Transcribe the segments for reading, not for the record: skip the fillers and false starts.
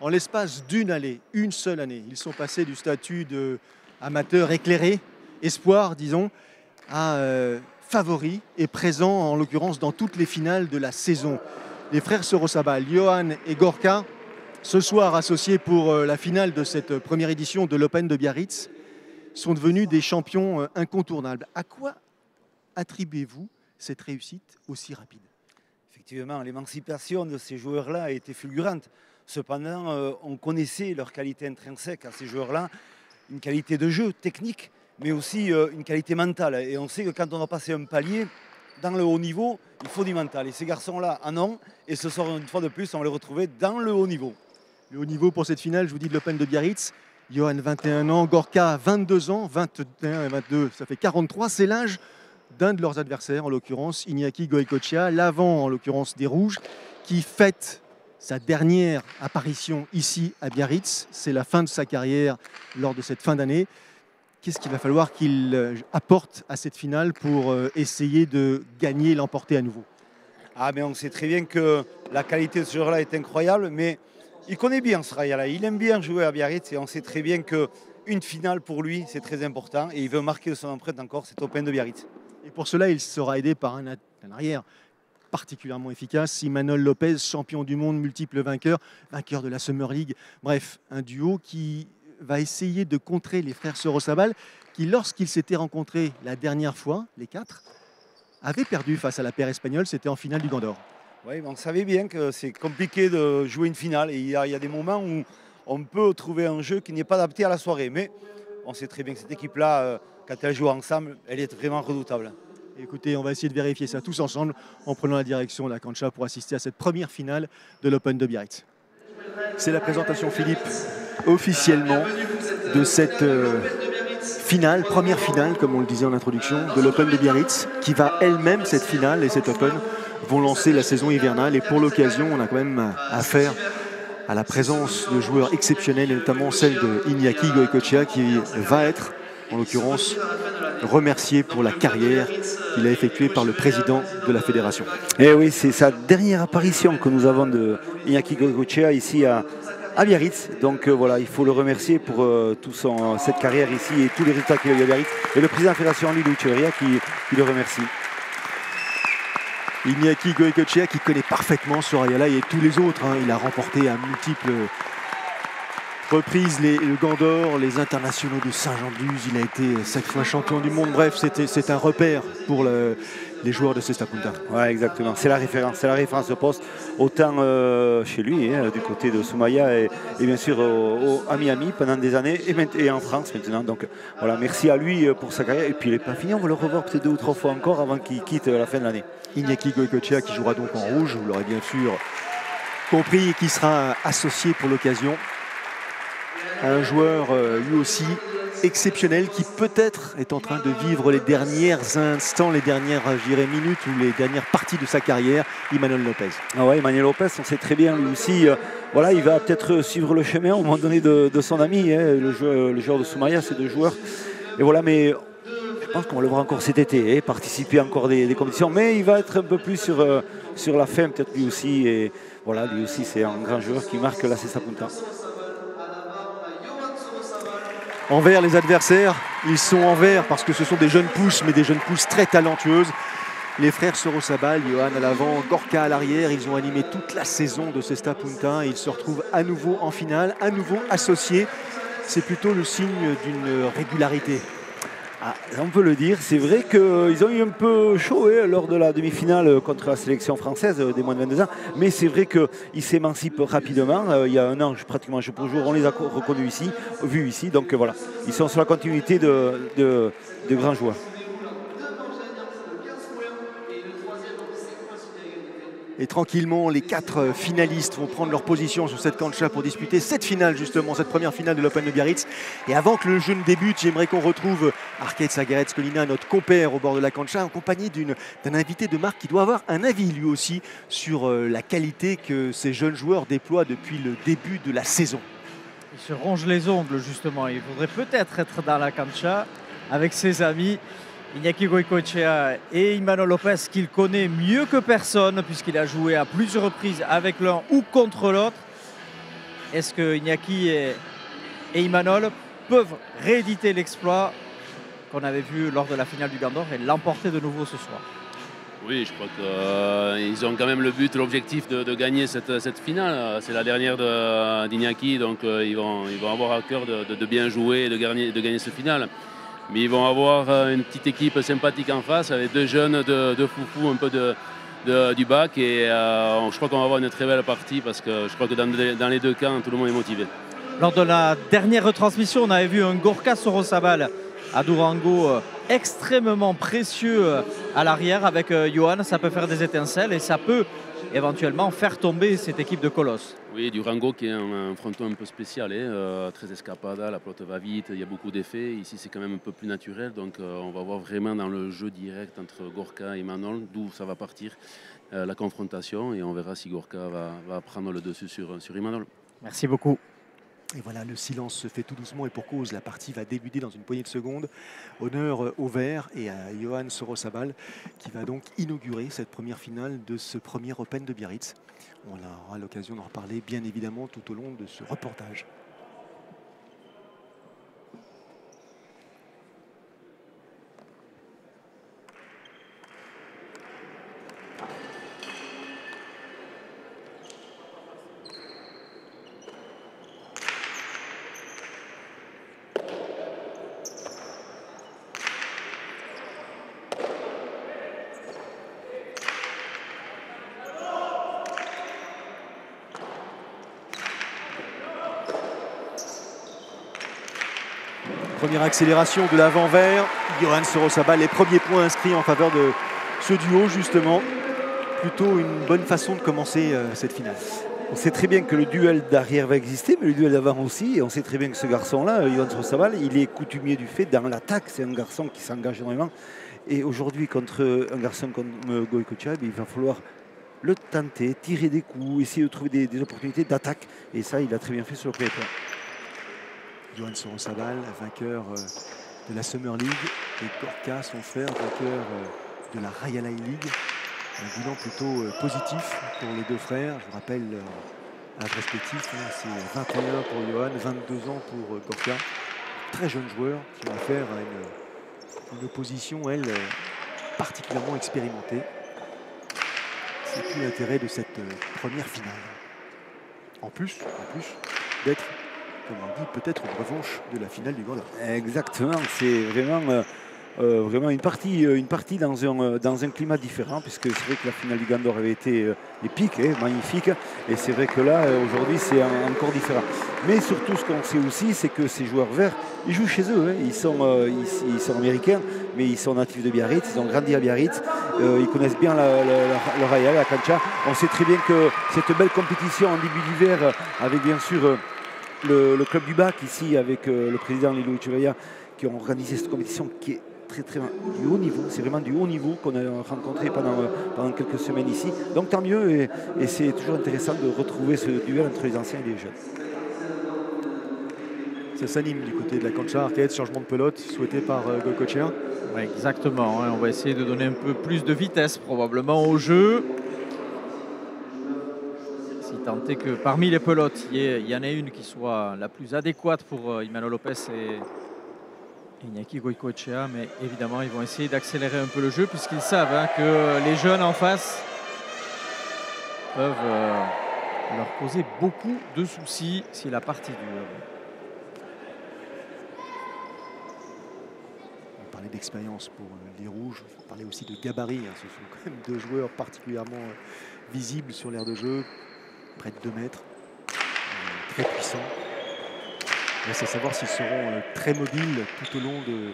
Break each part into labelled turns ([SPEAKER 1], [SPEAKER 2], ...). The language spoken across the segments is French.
[SPEAKER 1] En l'espace d'une année, une seule année, ils sont passés du statut d'amateur éclairé, espoir, disons, à favori et présent, en l'occurrence, dans toutes les finales de la saison. Les frères Sorosabal, Johan et Gorka, ce soir associés pour la finale de cette première édition de l'Open de Biarritz, sont devenus des champions incontournables. À quoi attribuez-vous cette réussite aussi rapide?
[SPEAKER 2] Effectivement, l'émancipation de ces joueurs-là a été fulgurante. Cependant, on connaissait leur qualité intrinsèque à ces joueurs-là, une qualité de jeu technique, mais aussi une qualité mentale. Et on sait que quand on a passé un palier dans le haut niveau, il faut du mental. Et ces garçons-là en ont, et ce soir, une fois de plus, on va les retrouver dans le haut niveau.
[SPEAKER 1] Le haut niveau pour cette finale, je vous dis, de l'Open de Biarritz. Johan, 21 ans, Gorka, 22 ans, 21 et 22, ça fait 43. C'est l'âge d'un de leurs adversaires, en l'occurrence Iñaki Goycochea, l'avant en l'occurrence des Rouges, qui fête sa dernière apparition ici à Biarritz. C'est la fin de sa carrière lors de cette fin d'année. Qu'est-ce qu'il va falloir qu'il apporte à cette finale pour essayer de gagner et l'emporter à nouveau?
[SPEAKER 2] Ah, mais on sait très bien que la qualité de ce joueur-là est incroyable, mais il connaît bien ce Raya-là. Il aime bien jouer à Biarritz et on sait très bien qu'une finale pour lui, c'est très important et il veut marquer de son empreinte encore cet Open de Biarritz.
[SPEAKER 1] Et pour cela, il sera aidé par un arrière particulièrement efficace, Imanol Lopez, champion du monde, multiple vainqueur, vainqueur de la Summer League. Bref, un duo qui va essayer de contrer les frères Sorosabal, qui lorsqu'ils s'étaient rencontrés la dernière fois, les quatre, avaient perdu face à la paire espagnole, c'était en finale du Gant d'Or.
[SPEAKER 2] Oui, on savait bien que c'est compliqué de jouer une finale et il y a des moments où on peut trouver un jeu qui n'est pas adapté à la soirée. Mais on sait très bien que cette équipe-là, quand elle joue ensemble, elle est vraiment redoutable.
[SPEAKER 1] Écoutez, on va essayer de vérifier ça tous ensemble en prenant la direction de la cancha pour assister à cette première finale de l'Open de Biarritz. C'est la présentation, Philippe, officiellement de cette finale, première finale, comme on le disait en introduction, de l'Open de Biarritz, qui va elle-même, cette finale et cet Open, vont lancer la saison hivernale. Et pour l'occasion, on a quand même affaire à la présence de joueurs exceptionnels, et notamment celle de Iñaki Goycochea, qui va être, en l'occurrence, remercié pour la carrière qu'il a effectuée par le président de la fédération.
[SPEAKER 2] Et oui, c'est sa dernière apparition que nous avons de Iñaki Goycochea ici à Biarritz. Donc voilà, il faut le remercier pour toute cette carrière ici et tous les résultats qu'il a eu à Biarritz. Et le président de la fédération, Lilou Echeverria, qui le remercie.
[SPEAKER 1] Iñaki Goycochea qui connaît parfaitement ce Raya-là et tous les autres. Il a remporté à multiples reprises le Gant d'Or, les internationaux de Saint-Jean-de-Luz. Il a été 7 fois champion du monde. Bref, c'est un repère pour les joueurs de Cesta Punta.
[SPEAKER 2] Ouais, exactement. C'est la référence au poste. Autant chez lui, du côté de Soumaya et bien sûr à Miami pendant des années et en France maintenant. Donc voilà, merci à lui pour sa carrière. Et puis il n'est pas fini, on va le revoir peut-être 2 ou 3 fois encore avant qu'il quitte à la fin de l'année.
[SPEAKER 1] Iñaki Goycochea qui jouera donc en rouge, vous l'aurez bien sûr compris, et qui sera associé pour l'occasion à un joueur lui aussi exceptionnel qui peut-être est en train de vivre les derniers instants, les dernières minutes ou les dernières parties de sa carrière, Imanol Lopez.
[SPEAKER 2] Ah ouais, Imanol Lopez, on sait très bien lui aussi, voilà, il va peut-être suivre le chemin au moment donné de son ami, le joueur de Soumaya, ces 2 joueurs. Et voilà, mais je pense qu'on va le voir encore cet été, participer encore des compétitions, mais il va être un peu plus sur la fin peut-être lui aussi. Et voilà, lui aussi c'est un grand joueur qui marque la Cesta Punta.
[SPEAKER 1] Envers les adversaires, ils sont en vert parce que ce sont des jeunes pousses, mais des jeunes pousses très talentueuses. Les frères Sorosabal, Johan à l'avant, Gorka à l'arrière, ils ont animé toute la saison de Cesta Punta et ils se retrouvent à nouveau en finale, à nouveau associés. C'est plutôt le signe d'une régularité.
[SPEAKER 2] Ah, on peut le dire, c'est vrai qu'ils ont eu un peu chaud lors de la demi-finale contre la sélection française des moins de 22 ans, mais c'est vrai qu'ils s'émancipent rapidement. Il y a un an, pratiquement jour pour jour, on les a reconnus ici, vus ici, donc voilà, ils sont sur la continuité de grands joueurs.
[SPEAKER 1] Et tranquillement, les 4 finalistes vont prendre leur position sur cette cancha pour disputer cette finale, justement, cette première finale de l'Open de Biarritz. Et avant que le jeu ne débute, j'aimerais qu'on retrouve Arcade Sagaret-Scolina, notre compère au bord de la cancha, en compagnie d'un invité de marque qui doit avoir un avis lui aussi sur la qualité que ces jeunes joueurs déploient depuis le début de la saison.
[SPEAKER 3] Il se ronge les ongles, justement. Il faudrait peut-être être dans la cancha avec ses amis. Iñaki Goycochea et Imanol Lopez, qu'il connaît mieux que personne, puisqu'il a joué à plusieurs reprises avec l'un ou contre l'autre. est-ce que Iñaki et Imanol peuvent rééditer l'exploit qu'on avait vu lors de la finale du Gandor et l'emporter de nouveau ce soir?
[SPEAKER 4] Oui, je crois qu'ils ont quand même le but, l'objectif de gagner cette finale. C'est la dernière d'Iñaki, donc ils vont avoir à cœur de bien jouer et de gagner ce finale. Mais ils vont avoir une petite équipe sympathique en face avec deux jeunes de foufou un peu du bac. Et je crois qu'on va avoir une très belle partie parce que je crois que dans les deux camps, tout le monde est motivé.
[SPEAKER 3] Lors de la dernière retransmission, on avait vu un Gorka Sorosabal à Durango extrêmement précieux à l'arrière avec Johan. Ça peut faire des étincelles et ça peut éventuellement faire tomber cette équipe de Colosse.
[SPEAKER 4] Oui, Durango qui est un fronton un peu spécial, très escapada, la pelote va vite, il y a beaucoup d'effets. Ici c'est quand même un peu plus naturel, donc on va voir vraiment dans le jeu direct entre Gorka et Imanol d'où ça va partir la confrontation et on verra si Gorka va prendre le dessus sur Imanol.
[SPEAKER 3] Merci beaucoup.
[SPEAKER 1] Et voilà, le silence se fait tout doucement et pour cause. La partie va débuter dans une poignée de secondes. Honneur au vert et à Johan Sorosabal qui va donc inaugurer cette première finale de ce premier Open de Biarritz. On aura l'occasion d'en reparler bien évidemment tout au long de ce reportage. Première accélération de l'avant vert. Johan Sorosabal, les premiers points inscrits en faveur de ce duo justement. Plutôt une bonne façon de commencer cette finale.
[SPEAKER 2] On sait très bien que le duel d'arrière va exister, mais le duel d'avant aussi. Et on sait très bien que ce garçon-là, Johan Sorosabal, il est coutumier du fait dans l'attaque. C'est un garçon qui s'engage énormément. Et aujourd'hui, contre un garçon comme Goïcoechea, il va falloir le tenter, tirer des coups, essayer de trouver des opportunités d'attaque. Et ça, il a très bien fait sur le premier plan.
[SPEAKER 1] Johan Sorosabal, vainqueur de la Summer League, et Gorka, son frère, vainqueur de la Rayalai League. Un bilan plutôt positif pour les deux frères. Je vous rappelle à respectif, c'est 21 pour Johan, 22 ans pour Gorka. Très jeune joueur qui va faire une opposition, elle, particulièrement expérimentée. C'est tout l'intérêt de cette première finale. En plus d'être, comme on dit, peut-être une revanche de la finale du Gandor.
[SPEAKER 2] Exactement, c'est vraiment une partie dans un climat différent, puisque c'est vrai que la finale du Gandor avait été épique, magnifique, et c'est vrai que là, aujourd'hui, c'est encore différent. Mais surtout, ce qu'on sait aussi, c'est que ces joueurs verts, ils jouent chez eux, ils sont américains, mais ils sont natifs de Biarritz, ils ont grandi à Biarritz, ils connaissent bien le Rayal, la cancha. On sait très bien que cette belle compétition en début d'hiver, avec bien sûr le club du bac ici, avec le président Lilo Echeverria, qui ont organisé cette compétition qui est très du haut niveau. C'est vraiment du haut niveau qu'on a rencontré pendant quelques semaines ici. Donc tant mieux, et c'est toujours intéressant de retrouver ce duel entre les anciens et les jeunes.
[SPEAKER 1] Ça s'anime du côté de la cancha arcade, changement de pelote souhaité par Goïcoechea.
[SPEAKER 3] Ouais, exactement, on va essayer de donner un peu plus de vitesse probablement au jeu. Si tant est que parmi les pelotes, il y en ait une qui soit la plus adéquate pour Imanol Lopez et Iñaki Goïcoechea, mais évidemment ils vont essayer d'accélérer un peu le jeu puisqu'ils savent que les jeunes en face peuvent leur poser beaucoup de soucis si la partie dure.
[SPEAKER 1] On parlait d'expérience pour les rouges, on parlait aussi de gabarit. Ce sont quand même deux joueurs particulièrement visibles sur l'aire de jeu, près de 2 mètres, très puissants. Reste à savoir s'ils seront très mobiles tout au long de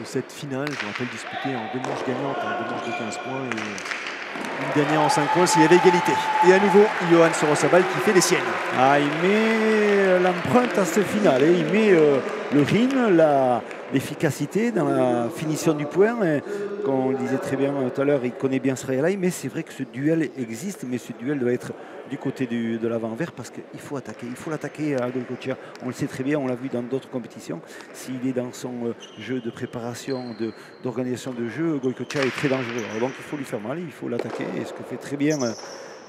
[SPEAKER 1] cette finale. Je vous rappelle, disputée en 2 manches gagnantes, 2 manches de 15 points et une dernière en 5 points s'il y avait égalité. Et à nouveau, Johan Sorosabal qui fait les siennes.
[SPEAKER 2] Il met l'empreinte à ce final, il met le rythme, l'efficacité dans la finition du point. Et, comme on le disait très bien tout à l'heure, il connaît bien ce Rayalai, mais c'est vrai que ce duel existe, mais ce duel doit être du côté de l'avant vert parce qu'il faut attaquer. Il faut l'attaquer à Goïcoechea. On le sait très bien, on l'a vu dans d'autres compétitions. S'il est dans son jeu de préparation, d'organisation de jeu, Goïcoechea est très dangereux. Alors donc il faut lui faire mal, il faut l'attaquer, et ce que fait très bien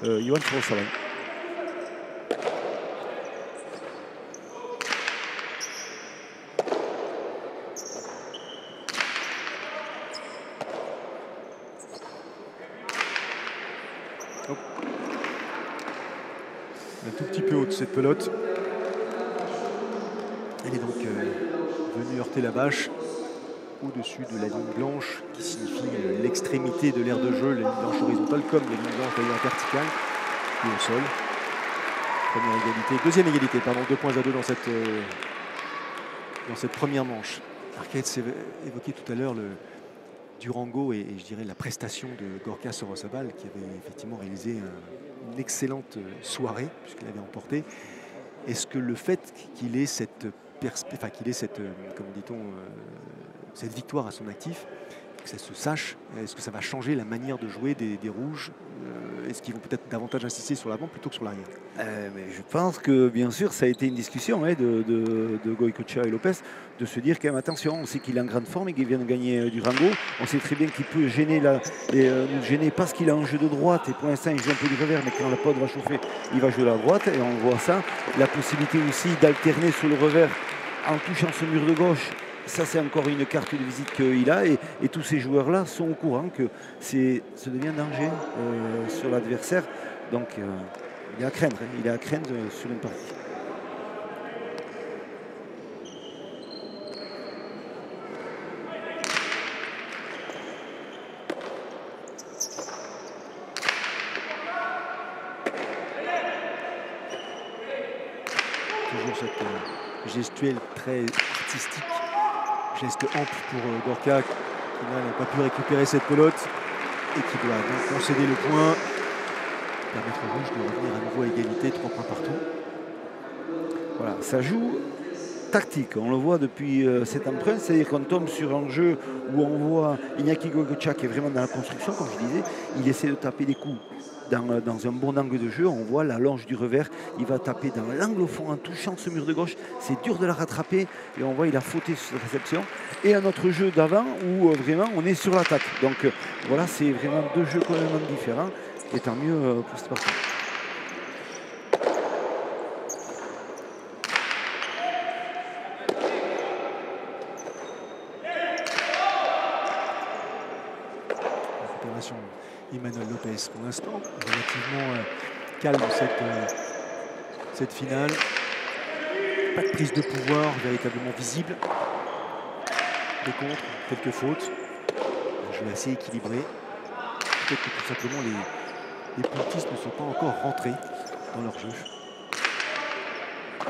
[SPEAKER 2] Johan Sorosabal.
[SPEAKER 1] Un tout petit peu haute cette pelote. Elle est donc venue heurter la bâche au-dessus de la ligne blanche qui signifie l'extrémité de l'aire de jeu, la ligne blanche horizontale comme la ligne blanche d'ailleurs verticale et au sol. Première égalité, deuxième égalité, pardon, 2 points à 2 dans cette première manche. Arcade s'est évoqué tout à l'heure le Durango et je dirais la prestation de Gorka Sorosabal qui avait effectivement réalisé une excellente soirée puisqu'il avait emporté. Est-ce que le fait qu'il ait cette comment dit-on, cette victoire à son actif, que ça se sache, est-ce que ça va changer la manière de jouer des Rouges? Est-ce qu'ils vont peut-être davantage insister sur l'avant plutôt que sur l'arrière?
[SPEAKER 2] Mais je pense que bien sûr ça a été une discussion de Goicoechea et Lopez de se dire quand même attention, on sait qu'il est en grande forme et qu'il vient de gagner Durango. On sait très bien qu'il peut gêner nous gêner parce qu'il a un jeu de droite et pour l'instant il joue un peu du revers, mais quand la poudre va chauffer, il va jouer la droite et on voit ça. La possibilité aussi d'alterner sur le revers en touchant ce mur de gauche. Ça, c'est encore une carte de visite qu'il a et tous ces joueurs-là sont au courant que ça devient un danger sur l'adversaire. Donc, il est à craindre, sur une partie.
[SPEAKER 1] Toujours cette gestuelle très artistique. Geste ample pour Gorka qui n'a pas pu récupérer cette pelote et qui doit donc concéder le point, permettre aux Rouges de revenir à nouveau à égalité, 3 points partout.
[SPEAKER 2] Voilà, ça joue tactique, on le voit depuis cette empreinte, c'est-à-dire qu'on tombe sur un jeu où on voit Iñaki Goicoechea qui est vraiment dans la construction, comme je disais, il essaie de taper des coups dans un bon angle de jeu, on voit la longe du revers, il va taper dans l'angle au fond en touchant ce mur de gauche, c'est dur de la rattraper et on voit il a fauté sur cette réception. Et un autre jeu d'avant où vraiment on est sur l'attaque. Donc voilà, c'est vraiment 2 jeux complètement différents et tant mieux pour cette partie.
[SPEAKER 1] Récupération Emmanuel Lopez pour l'instant, relativement calme cette finale. Pas de prise de pouvoir véritablement visible. Des contres, quelques fautes. Un jeu assez équilibré. Peut-être que tout simplement les pontistes ne sont pas encore rentrés dans leur jeu.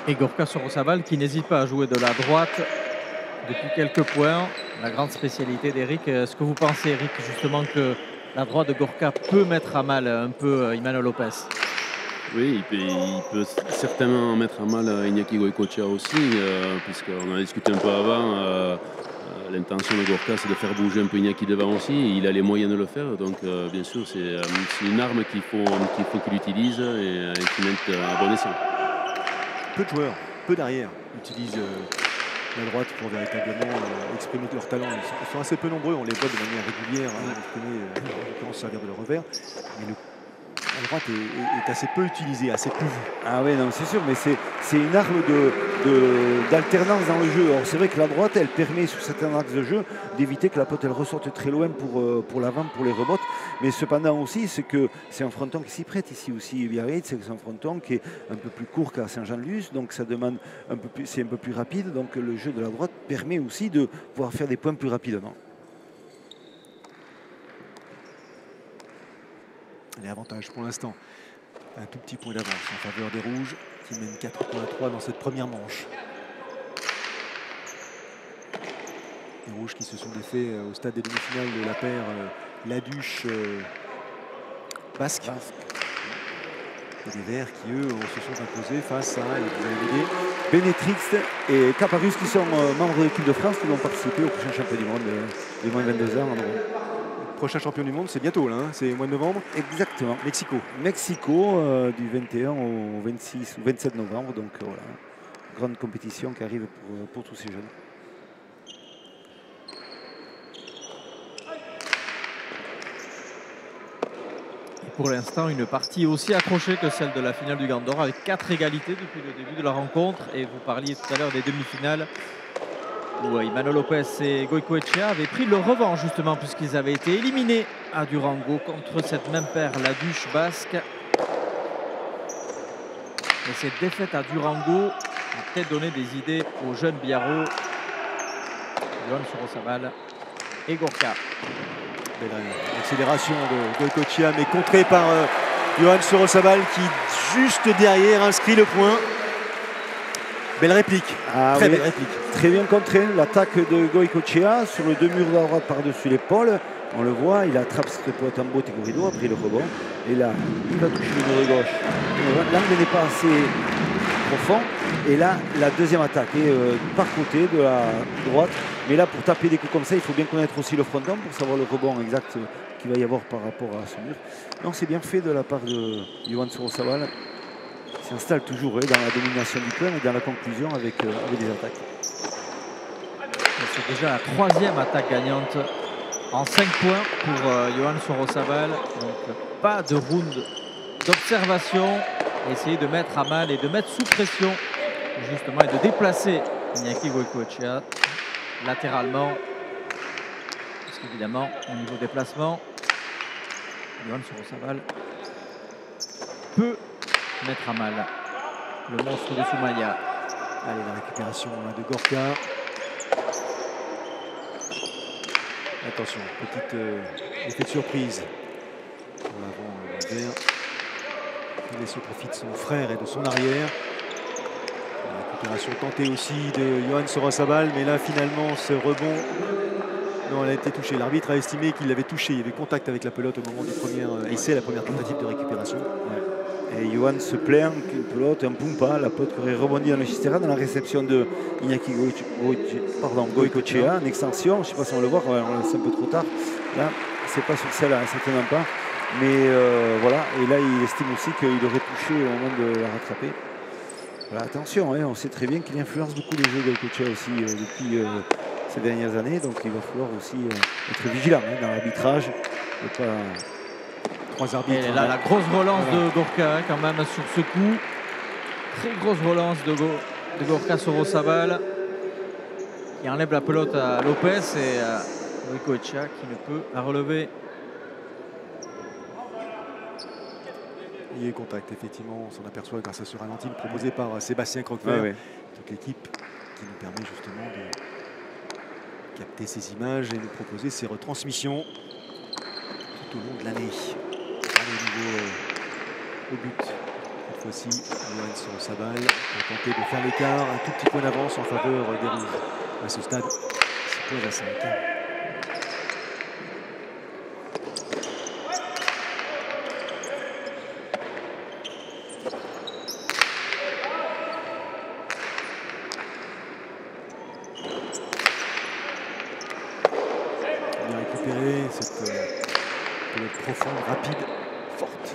[SPEAKER 3] Et Gorka Sorosabal qui n'hésite pas à jouer de la droite depuis quelques points. La grande spécialité d'Eric. Est-ce que vous pensez, Eric, justement que la droite de Gorka peut mettre à mal un peu Emmanuel Lopez?
[SPEAKER 4] Oui, il peut certainement mettre à mal Iñaki Goicoechea aussi, puisqu'on a discuté un peu avant. L'intention de Gorka, c'est de faire bouger un peu Iñaki devant aussi. Il a les moyens de le faire, donc bien sûr, c'est une arme qu'il faut qu'il utilise et qu'il mette à bon escient.
[SPEAKER 1] Peu de joueurs, peu d'arrières utilisent la droite pour véritablement exprimer leur talent. Ils sont assez peu nombreux, on les voit de manière régulière, exprimer en l'occurrence servir de leur revers. Mais la droite est assez peu utilisée, assez peu vue.
[SPEAKER 2] Ah oui, non, c'est sûr, mais c'est une arme d'alternance dans le jeu. Alors c'est vrai que la droite, elle permet sur certains axes de jeu d'éviter que la pote elle ressorte très loin pour l'avant, pour les rebottes. Mais cependant aussi, c'est que c'est un fronton qui s'y prête ici aussi. Biarritz, c'est un fronton qui est un peu plus court qu'à Saint-Jean-de-Luz, donc ça demande c'est un peu plus rapide. Donc le jeu de la droite permet aussi de pouvoir faire des points plus rapidement.
[SPEAKER 1] Les avantages pour l'instant. Un tout petit point d'avance en faveur des Rouges qui mènent 4 points à 3 dans cette première manche. Les Rouges qui se sont défaits au stade des demi-finales de la paire Laduche Basque. Et les Verts qui eux se sont imposés face à, vous avez l'idée,
[SPEAKER 2] Benetrix et Caparus qui sont membres de l'équipe de France qui vont participer au prochain championnat du monde des moins de 22 ans en Europe.
[SPEAKER 1] Prochain champion du monde, c'est bientôt là, hein, c'est au mois de novembre.
[SPEAKER 2] Exactement.
[SPEAKER 1] Mexico.
[SPEAKER 2] Mexico, du 21 au 26 ou 27 novembre. Donc voilà, grande compétition qui arrive pour tous ces jeunes.
[SPEAKER 3] Et pour l'instant, une partie aussi accrochée que celle de la finale du Gant d'Or, avec 4 égalités depuis le début de la rencontre. Et vous parliez tout à l'heure des demi-finales où Emmanuel Lopez et Goicoechea avaient pris leur revanche justement puisqu'ils avaient été éliminés à Durango contre cette même paire, Laduche Basque. Et cette défaite à Durango a peut-être donné des idées aux jeunes Biarro, Johan Sorosabal et Gorka.
[SPEAKER 1] Belle accélération de Goicoechea, mais contrée par Johan Sorosabal qui, juste derrière, inscrit le point. Belle réplique, très belle réplique.
[SPEAKER 2] Très bien contré, l'attaque de Goicoechea sur le deux murs de la droite par-dessus l'épaule. On le voit, il attrape cette pointe en botte et corridor, a pris le rebond. Et là, il va toucher le mur de gauche. L'angle n'est pas assez profond. Et là, la deuxième attaque est par côté de la droite. Mais là, pour taper des coups comme ça, il faut bien connaître aussi le fronton pour savoir le rebond exact qu'il va y avoir par rapport à ce mur. Donc c'est bien fait de la part de Johan Sorosabal. Il s'installe toujours dans la domination du point et dans la conclusion avec des attaques.
[SPEAKER 3] C'est déjà la troisième attaque gagnante en 5 points pour Johan Sorosabal. Donc pas de round d'observation. Essayer de mettre à mal et de mettre sous pression justement et de déplacer Iñaki Goicoechea latéralement. Parce qu'évidemment, au niveau déplacement, Johan Sorosabal peut mettre à mal le monstre de Soumaya.
[SPEAKER 1] Allez, la récupération de Gorka. Attention, petite effet de surprise pour l'avant vert. Il laisse au profit de son frère et de son arrière. La récupération tentée aussi de Johan Sorosabal, mais là finalement ce rebond, non, elle a été touchée. L'arbitre a estimé qu'il l'avait touché. Il y avait contact avec la pelote au moment du premier essai, la première tentative de récupération.
[SPEAKER 2] Et Johan se plaint qu'une pelote, un pumpa, la pelote qui aurait rebondi dans le Chistera dans la réception de Iñaki Goicoechea en extension. Je ne sais pas si on le voit, on le sait un peu trop tard. Là, c'est pas sur celle-là, certainement pas. Mais voilà, et là il estime aussi qu'il aurait touché au moment de la rattraper. Voilà, attention, on sait très bien qu'il influence beaucoup les jeux de Goicoechea aussi depuis ces dernières années. Donc il va falloir aussi être vigilant dans l'arbitrage. Et pas...
[SPEAKER 3] Trois arbitres. Et là, la grosse relance de Gorka quand même sur ce coup. Très grosse relance de Gorka Sorosabal qui enlève la pelote à Lopez et Goicoechea qui ne peut la relever.
[SPEAKER 1] Il y a eu contact, effectivement, on s'en aperçoit grâce à ce ralenti proposé par Sébastien Croquevert. Toute l'équipe qui nous permet justement de capter ces images et nous proposer ces retransmissions tout au long de l'année. Au niveau au but, cette fois-ci, Johan Sorosabal pour tenter de faire l'écart, un tout petit point d'avance en faveur des Rouges. À ce stade, 6 points à 5. Bien récupéré cette pelote profonde, rapide, forte,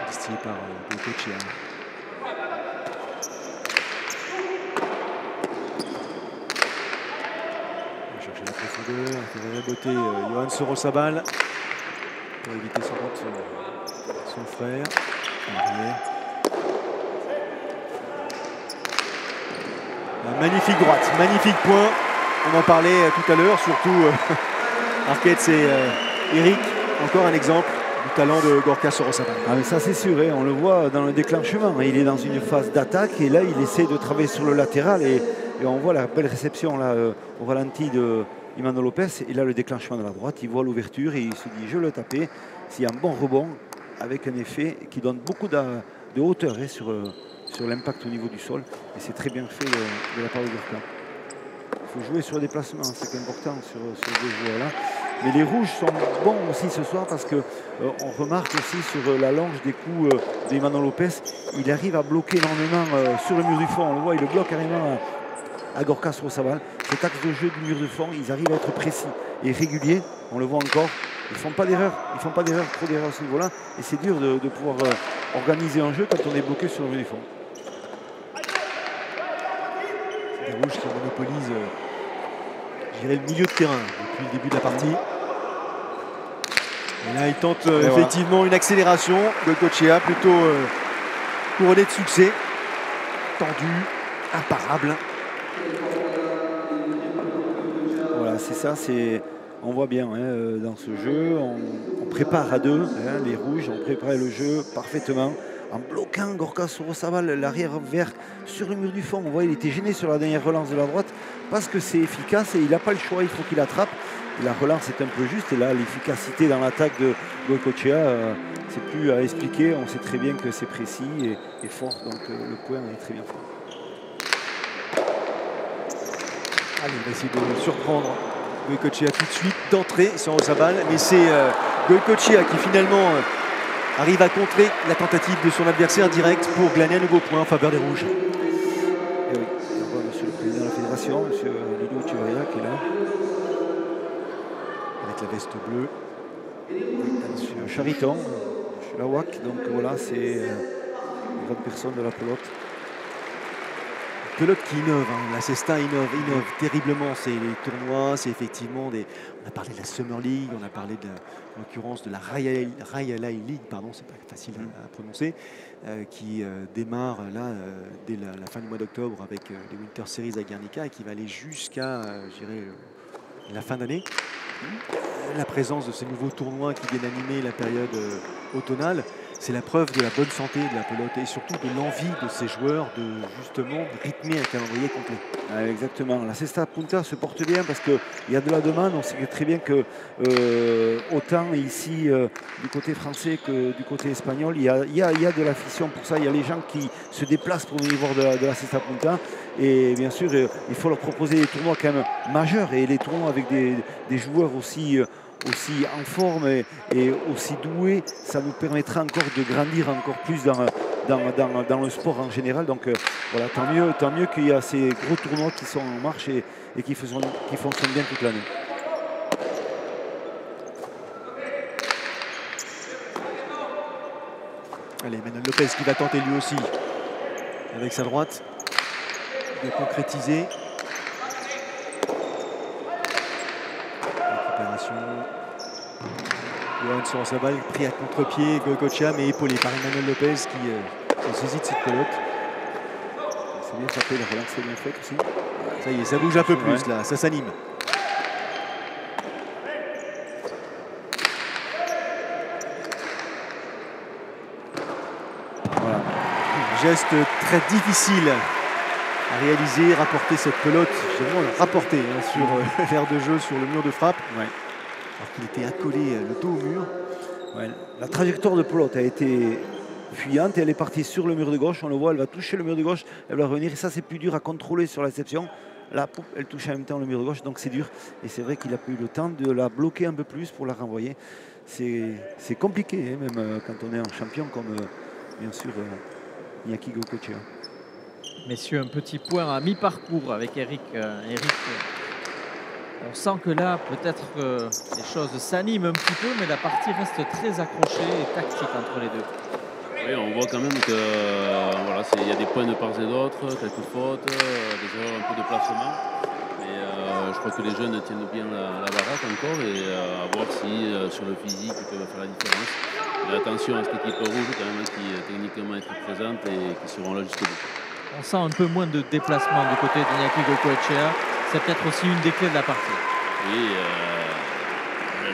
[SPEAKER 1] distillée par Goicoechea. Chercher la profondeur, faire raboter Johan Sorosabal pour éviter sans doute son frère. Arrière. Magnifique droite, magnifique point. On en parlait tout à l'heure, surtout Arquette et Eric. Encore un exemple du talent de Gorka Sorosabal.
[SPEAKER 2] Ah mais ça c'est sûr, on le voit dans le déclenchement. Il est dans une phase d'attaque et là il essaie de travailler sur le latéral et on voit la belle réception là, au ralenti de Imanol Lopez. Et là le déclenchement de la droite, il voit l'ouverture et il se dit je vais le taper. S'il y a un bon rebond avec un effet qui donne beaucoup de hauteur sur l'impact au niveau du sol. Et c'est très bien fait de la part de Gorka. Il faut jouer sur les déplacements, c'est important sur ces deux joueurs-là. Mais les Rouges sont bons aussi ce soir parce qu'on remarque aussi sur la longe des coups d'Imanol Lopez, il arrive à bloquer énormément sur le mur du fond. On le voit, il le bloque carrément à Gorka Sorosabal. Cet axe de jeu du mur du fond, ils arrivent à être précis et réguliers. On le voit encore. Ils ne font pas d'erreur, trop d'erreurs à ce niveau-là. Et c'est dur de pouvoir organiser un jeu quand on est bloqué sur le mur du fond.
[SPEAKER 1] Les Rouges qui monopolisent le milieu de terrain depuis le début de la partie. Et là, il tente effectivement une accélération. Goicoechea plutôt couronné de succès. Tendu, imparable.
[SPEAKER 2] Voilà, c'est ça. On voit bien dans ce jeu, on prépare à deux, les Rouges, on prépare le jeu parfaitement. en bloquant Gorka Sorosabal, l'arrière vert sur le mur du fond. On voit il était gêné sur la dernière relance de la droite parce que c'est efficace et il n'a pas le choix, il faut qu'il attrape. Et la relance est un peu juste et là l'efficacité dans l'attaque de Goycochea, c'est plus à expliquer. On sait très bien que c'est précis et fort, donc le point est très bien fait.
[SPEAKER 1] Allez, on va essayer de surprendre Goycochea tout de suite, d'entrée sans Sorosabal, mais c'est Goycochea qui finalement arrive à contrer la tentative de son adversaire direct pour glaner un nouveau point en faveur des Rouges.
[SPEAKER 2] Et oui, on voit monsieur le président de la fédération, monsieur Lilo Echeverria qui est là.
[SPEAKER 1] Avec la veste bleue.
[SPEAKER 2] Monsieur Chariton, monsieur Lawak, donc voilà, c'est une grande personne de la pelote.
[SPEAKER 1] Pelote qui innove, hein. La Cesta innove terriblement. C'est les tournois, c'est effectivement des. On a parlé de la Summer League, on a parlé en l'occurrence de la Rayalai League, pardon, c'est pas facile à prononcer, qui démarre là dès la fin du mois d'octobre avec les Winter Series à Guernica et qui va aller jusqu'à, je dirais, la fin d'année. La présence de ces nouveaux tournois qui viennent animer la période automnale, c'est la preuve de la bonne santé de la pelote et surtout de l'envie de ces joueurs de justement rythmer un calendrier complet.
[SPEAKER 2] Ah, exactement. La Cesta Punta se porte bien parce qu'il y a de la demande. On sait très bien que autant ici du côté français que du côté espagnol, il y a de l'affection pour ça. Il y a les gens qui se déplacent pour venir voir de la Cesta Punta. Et bien sûr, il faut leur proposer des tournois quand même majeurs et les tournois avec des joueurs aussi en forme et aussi doués, ça nous permettra encore de grandir encore plus dans le sport en général. Donc voilà, tant mieux qu'il y a ces gros tournois qui sont en marche et qui fonctionnent bien toute l'année.
[SPEAKER 1] Allez, Manuel Lopez qui va tenter lui aussi avec sa droite de concrétiser. Récupération. Johan Sorosabal pris à contre-pied, Goycochea mais épaulé par Emmanuel Lopez qui se saisit de cette pelote.
[SPEAKER 2] C'est bien tapé, la relance est bien faite aussi.
[SPEAKER 1] Ça y est, ça bouge un peu plus là, ça s'anime.
[SPEAKER 2] Voilà.
[SPEAKER 1] Geste très difficile à réaliser, rapporter cette pelote, vraiment rapporter sur l'aire de jeu, sur le mur de frappe.
[SPEAKER 2] Ouais.
[SPEAKER 1] Alors qu'il était accolé le dos au mur.
[SPEAKER 2] Ouais. La trajectoire de pelote a été fuyante et elle est partie sur le mur de gauche. On le voit, elle va toucher le mur de gauche, elle va revenir. Et ça, c'est plus dur à contrôler sur la réception. Là, elle touche en même temps le mur de gauche, donc c'est dur. Et c'est vrai qu'il a pas eu le temps de la bloquer un peu plus pour la renvoyer. C'est compliqué, hein, même quand on est un champion comme, bien sûr, Iñaki Goycochea.
[SPEAKER 3] Messieurs, un petit point à mi-parcours avec Eric. On sent que là, peut-être les choses s'animent un petit peu, mais la partie reste très accrochée et tactique entre les deux.
[SPEAKER 4] Oui, on voit quand même que voilà, il y a des points de part et d'autre, quelques fautes, des erreurs un peu de placement. Mais je crois que les jeunes tiennent bien la baraque encore et à voir si sur le physique ils peuvent faire la différence. Mais attention à cette équipe rouge quand même qui techniquement est très présente et qui seront là jusqu'au bout.
[SPEAKER 3] On sent un peu moins de déplacement du côté d'Iñaki Goycochea. C'est peut-être aussi une des clés de la partie.
[SPEAKER 4] Oui,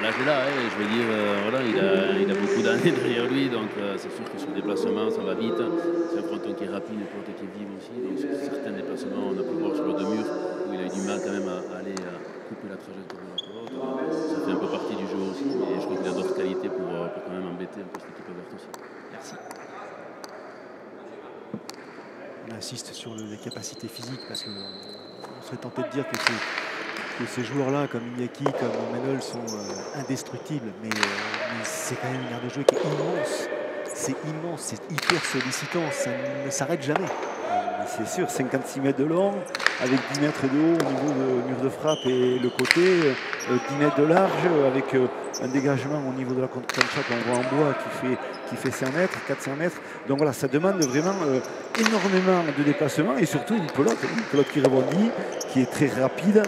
[SPEAKER 4] l'âge est là, hein, je veux dire, voilà, il a beaucoup d'années derrière lui, donc c'est sûr que sur le déplacement, ça va vite. C'est un fronton qui est rapide, une pelote qui est vive aussi. Donc sur certains déplacements, on a pu voir sur le deux-murs où il a eu du mal quand même à aller couper la trajectoire de la pelote. Ça fait un peu partie du jeu aussi, mais je crois qu'il a d'autres qualités pour quand même embêter un peu cette équipe verte aussi.
[SPEAKER 3] Merci.
[SPEAKER 1] On insiste sur les capacités physiques parce qu'on serait tenté de dire que ces joueurs-là, comme Iñaki, comme Manuel, sont indestructibles. Mais c'est quand même une aire de jeu qui est immense. C'est immense, c'est hyper sollicitant, ça ne s'arrête jamais.
[SPEAKER 2] C'est sûr, 56 mètres de long, avec 10 mètres de haut au niveau du mur de frappe et le côté, 10 mètres de large, avec un dégagement au niveau de la contre-cancha qu'on voit en bois qui fait 5 mètres, 400 mètres. Donc voilà, ça demande vraiment énormément de déplacement et surtout une pelote qui rebondit, qui est très rapide.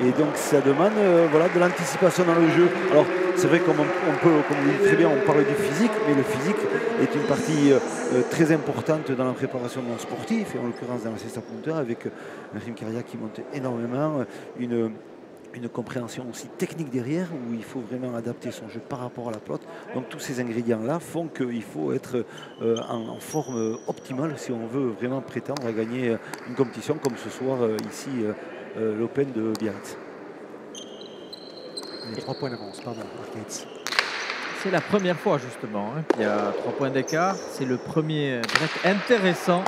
[SPEAKER 2] Et donc ça demande voilà, de l'anticipation dans le jeu. Alors c'est vrai qu'on peut, comme vous dites très bien, on parle du physique, mais le physique est une partie très importante dans la préparation de nos sportifs, et en l'occurrence dans la Cesta Punta, avec un Rim Caria qui monte énormément, une une compréhension aussi technique derrière où il faut vraiment adapter son jeu par rapport à la pelote. Donc tous ces ingrédients-là font qu'il faut être en forme optimale si on veut vraiment prétendre à gagner une compétition comme ce soir ici l'Open de Biarritz.
[SPEAKER 1] Les 3 points d'avance, pardon, Marquez.
[SPEAKER 3] C'est la première fois justement qu'il y a 3 points d'écart. C'est le premier break intéressant,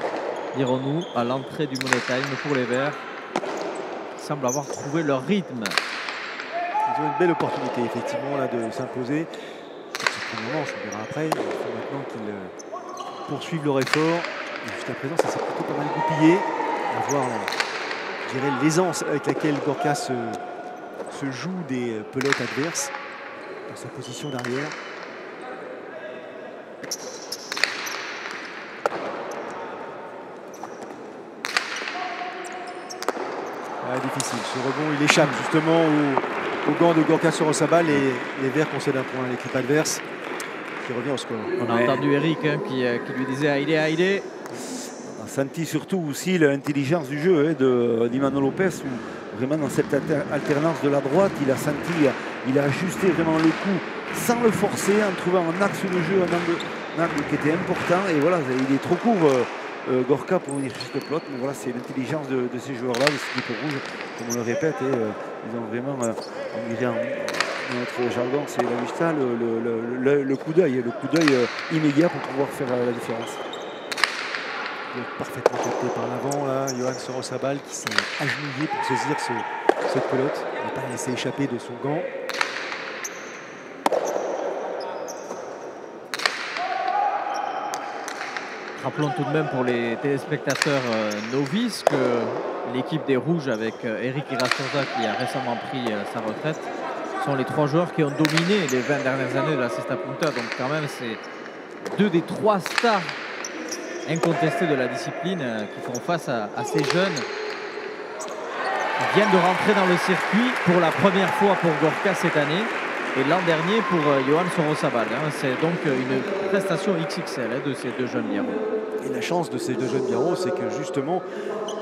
[SPEAKER 3] dirons-nous, à l'entrée du Money Time pour les Verts. Ils semblent avoir trouvé leur rythme.
[SPEAKER 1] Ils ont une belle opportunité effectivement là de s'imposer. C'est premier manche, on verra après. Il faut maintenant qu'ils poursuivent leur effort. Et jusqu'à présent, ça s'est plutôt pas mal goupillé. On va voir, je dirais, l'aisance avec laquelle Gorka se joue des pelotes adverses dans sa position d'arrière. Difficile. Ce rebond, il échappe justement au gant de Gorka Sorosabal et les Verts concèdent un point à l'équipe adverse qui revient au score.
[SPEAKER 3] On a entendu Eric qui lui disait Haïdé.
[SPEAKER 2] On a senti surtout aussi l'intelligence du jeu d'Imanol Lopez. Vraiment dans cette alternance de la droite, il a senti, il a ajusté vraiment le coup sans le forcer, en trouvant un axe de jeu, un angle qui était important. Et voilà, il est trop court. Gorka pour venir juste le plot, mais voilà, c'est l'intelligence de ces joueurs-là, de cette équipe rouge, comme on le répète, et ils ont vraiment, on dirait dans notre jargon, c'est la vista, le coup d'œil immédiat pour pouvoir faire la différence.
[SPEAKER 1] Il est parfaitement capté par l'avant, là, Johan Sorosabal qui s'est agenouillé pour saisir cette pelote. Il n'a pas laissé échapper de son gant.
[SPEAKER 3] Rappelons tout de même pour les téléspectateurs novices que l'équipe des Rouges avec Eric Irastoza qui a récemment pris sa retraite sont les 3 joueurs qui ont dominé les 20 dernières années de la Cesta Punta. Donc quand même c'est 2 des 3 stars incontestés de la discipline qui font face à ces jeunes qui viennent de rentrer dans le circuit pour la première fois pour Gorka cette année. Et l'an dernier pour Johan Sorosabal. C'est donc une prestation XXL de ces 2 jeunes Biarros.
[SPEAKER 1] Et la chance de ces 2 jeunes Biarros, c'est que justement,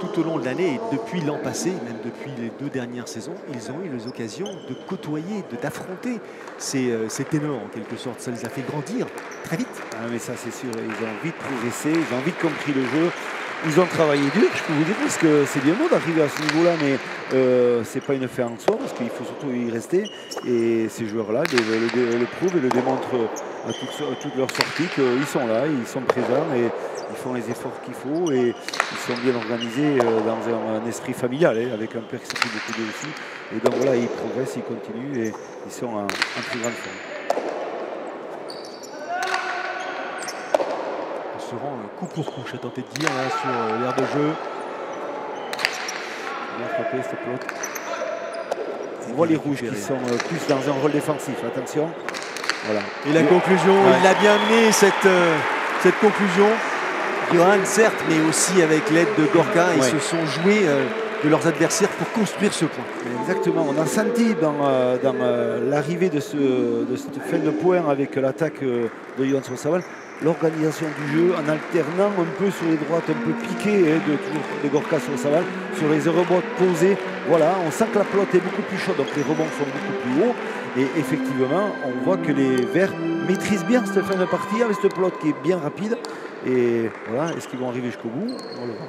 [SPEAKER 1] tout au long de l'année et depuis l'an passé, même depuis les 2 dernières saisons, ils ont eu les occasions de côtoyer, d'affronter ces ténors en quelque sorte. Ça les a fait grandir très vite.
[SPEAKER 2] Ah, mais ça c'est sûr, ils ont vite progressé, ils ont vite compris le jeu. Ils ont travaillé dur, je peux vous dire, parce que c'est bien beau d'arriver à ce niveau-là, mais c'est pas une fin en soi, parce qu'il faut surtout y rester. Et ces joueurs-là le prouvent et le démontrent à toutes leurs sorties qu'ils sont là, ils sont présents et ils font les efforts qu'il faut. Et ils sont bien organisés dans un esprit familial, avec un père qui s'occupe beaucoup d'eux aussi. Et donc voilà, ils progressent, ils continuent et ils sont en très grande forme.
[SPEAKER 1] Se rend coup pour coup, j'ai tenté de dire là, sur l'aire de jeu.
[SPEAKER 2] Bien frappé cette pelote. On voit les rouges qui sont plus dans un rôle défensif. Attention. Voilà.
[SPEAKER 1] Et la conclusion, il a bien amené cette conclusion. Johan, certes, mais aussi avec l'aide de Gorka, ils se sont joués de leurs adversaires pour construire ce point.
[SPEAKER 2] Exactement. On a senti dans l'arrivée de cette fin de point avec l'attaque de Johan Sorosabal, l'organisation du jeu en alternant un peu sur les droites un peu piquées de Gorka Sorosabal, sur les rebonds posés. Voilà, on sent que la pelote est beaucoup plus chaude, donc les rebonds sont beaucoup plus hauts. Et effectivement, on voit que les Verts maîtrisent bien cette fin de partie avec cette pelote qui est bien rapide. Et voilà, est-ce qu'ils vont arriver jusqu'au bout? On le voit.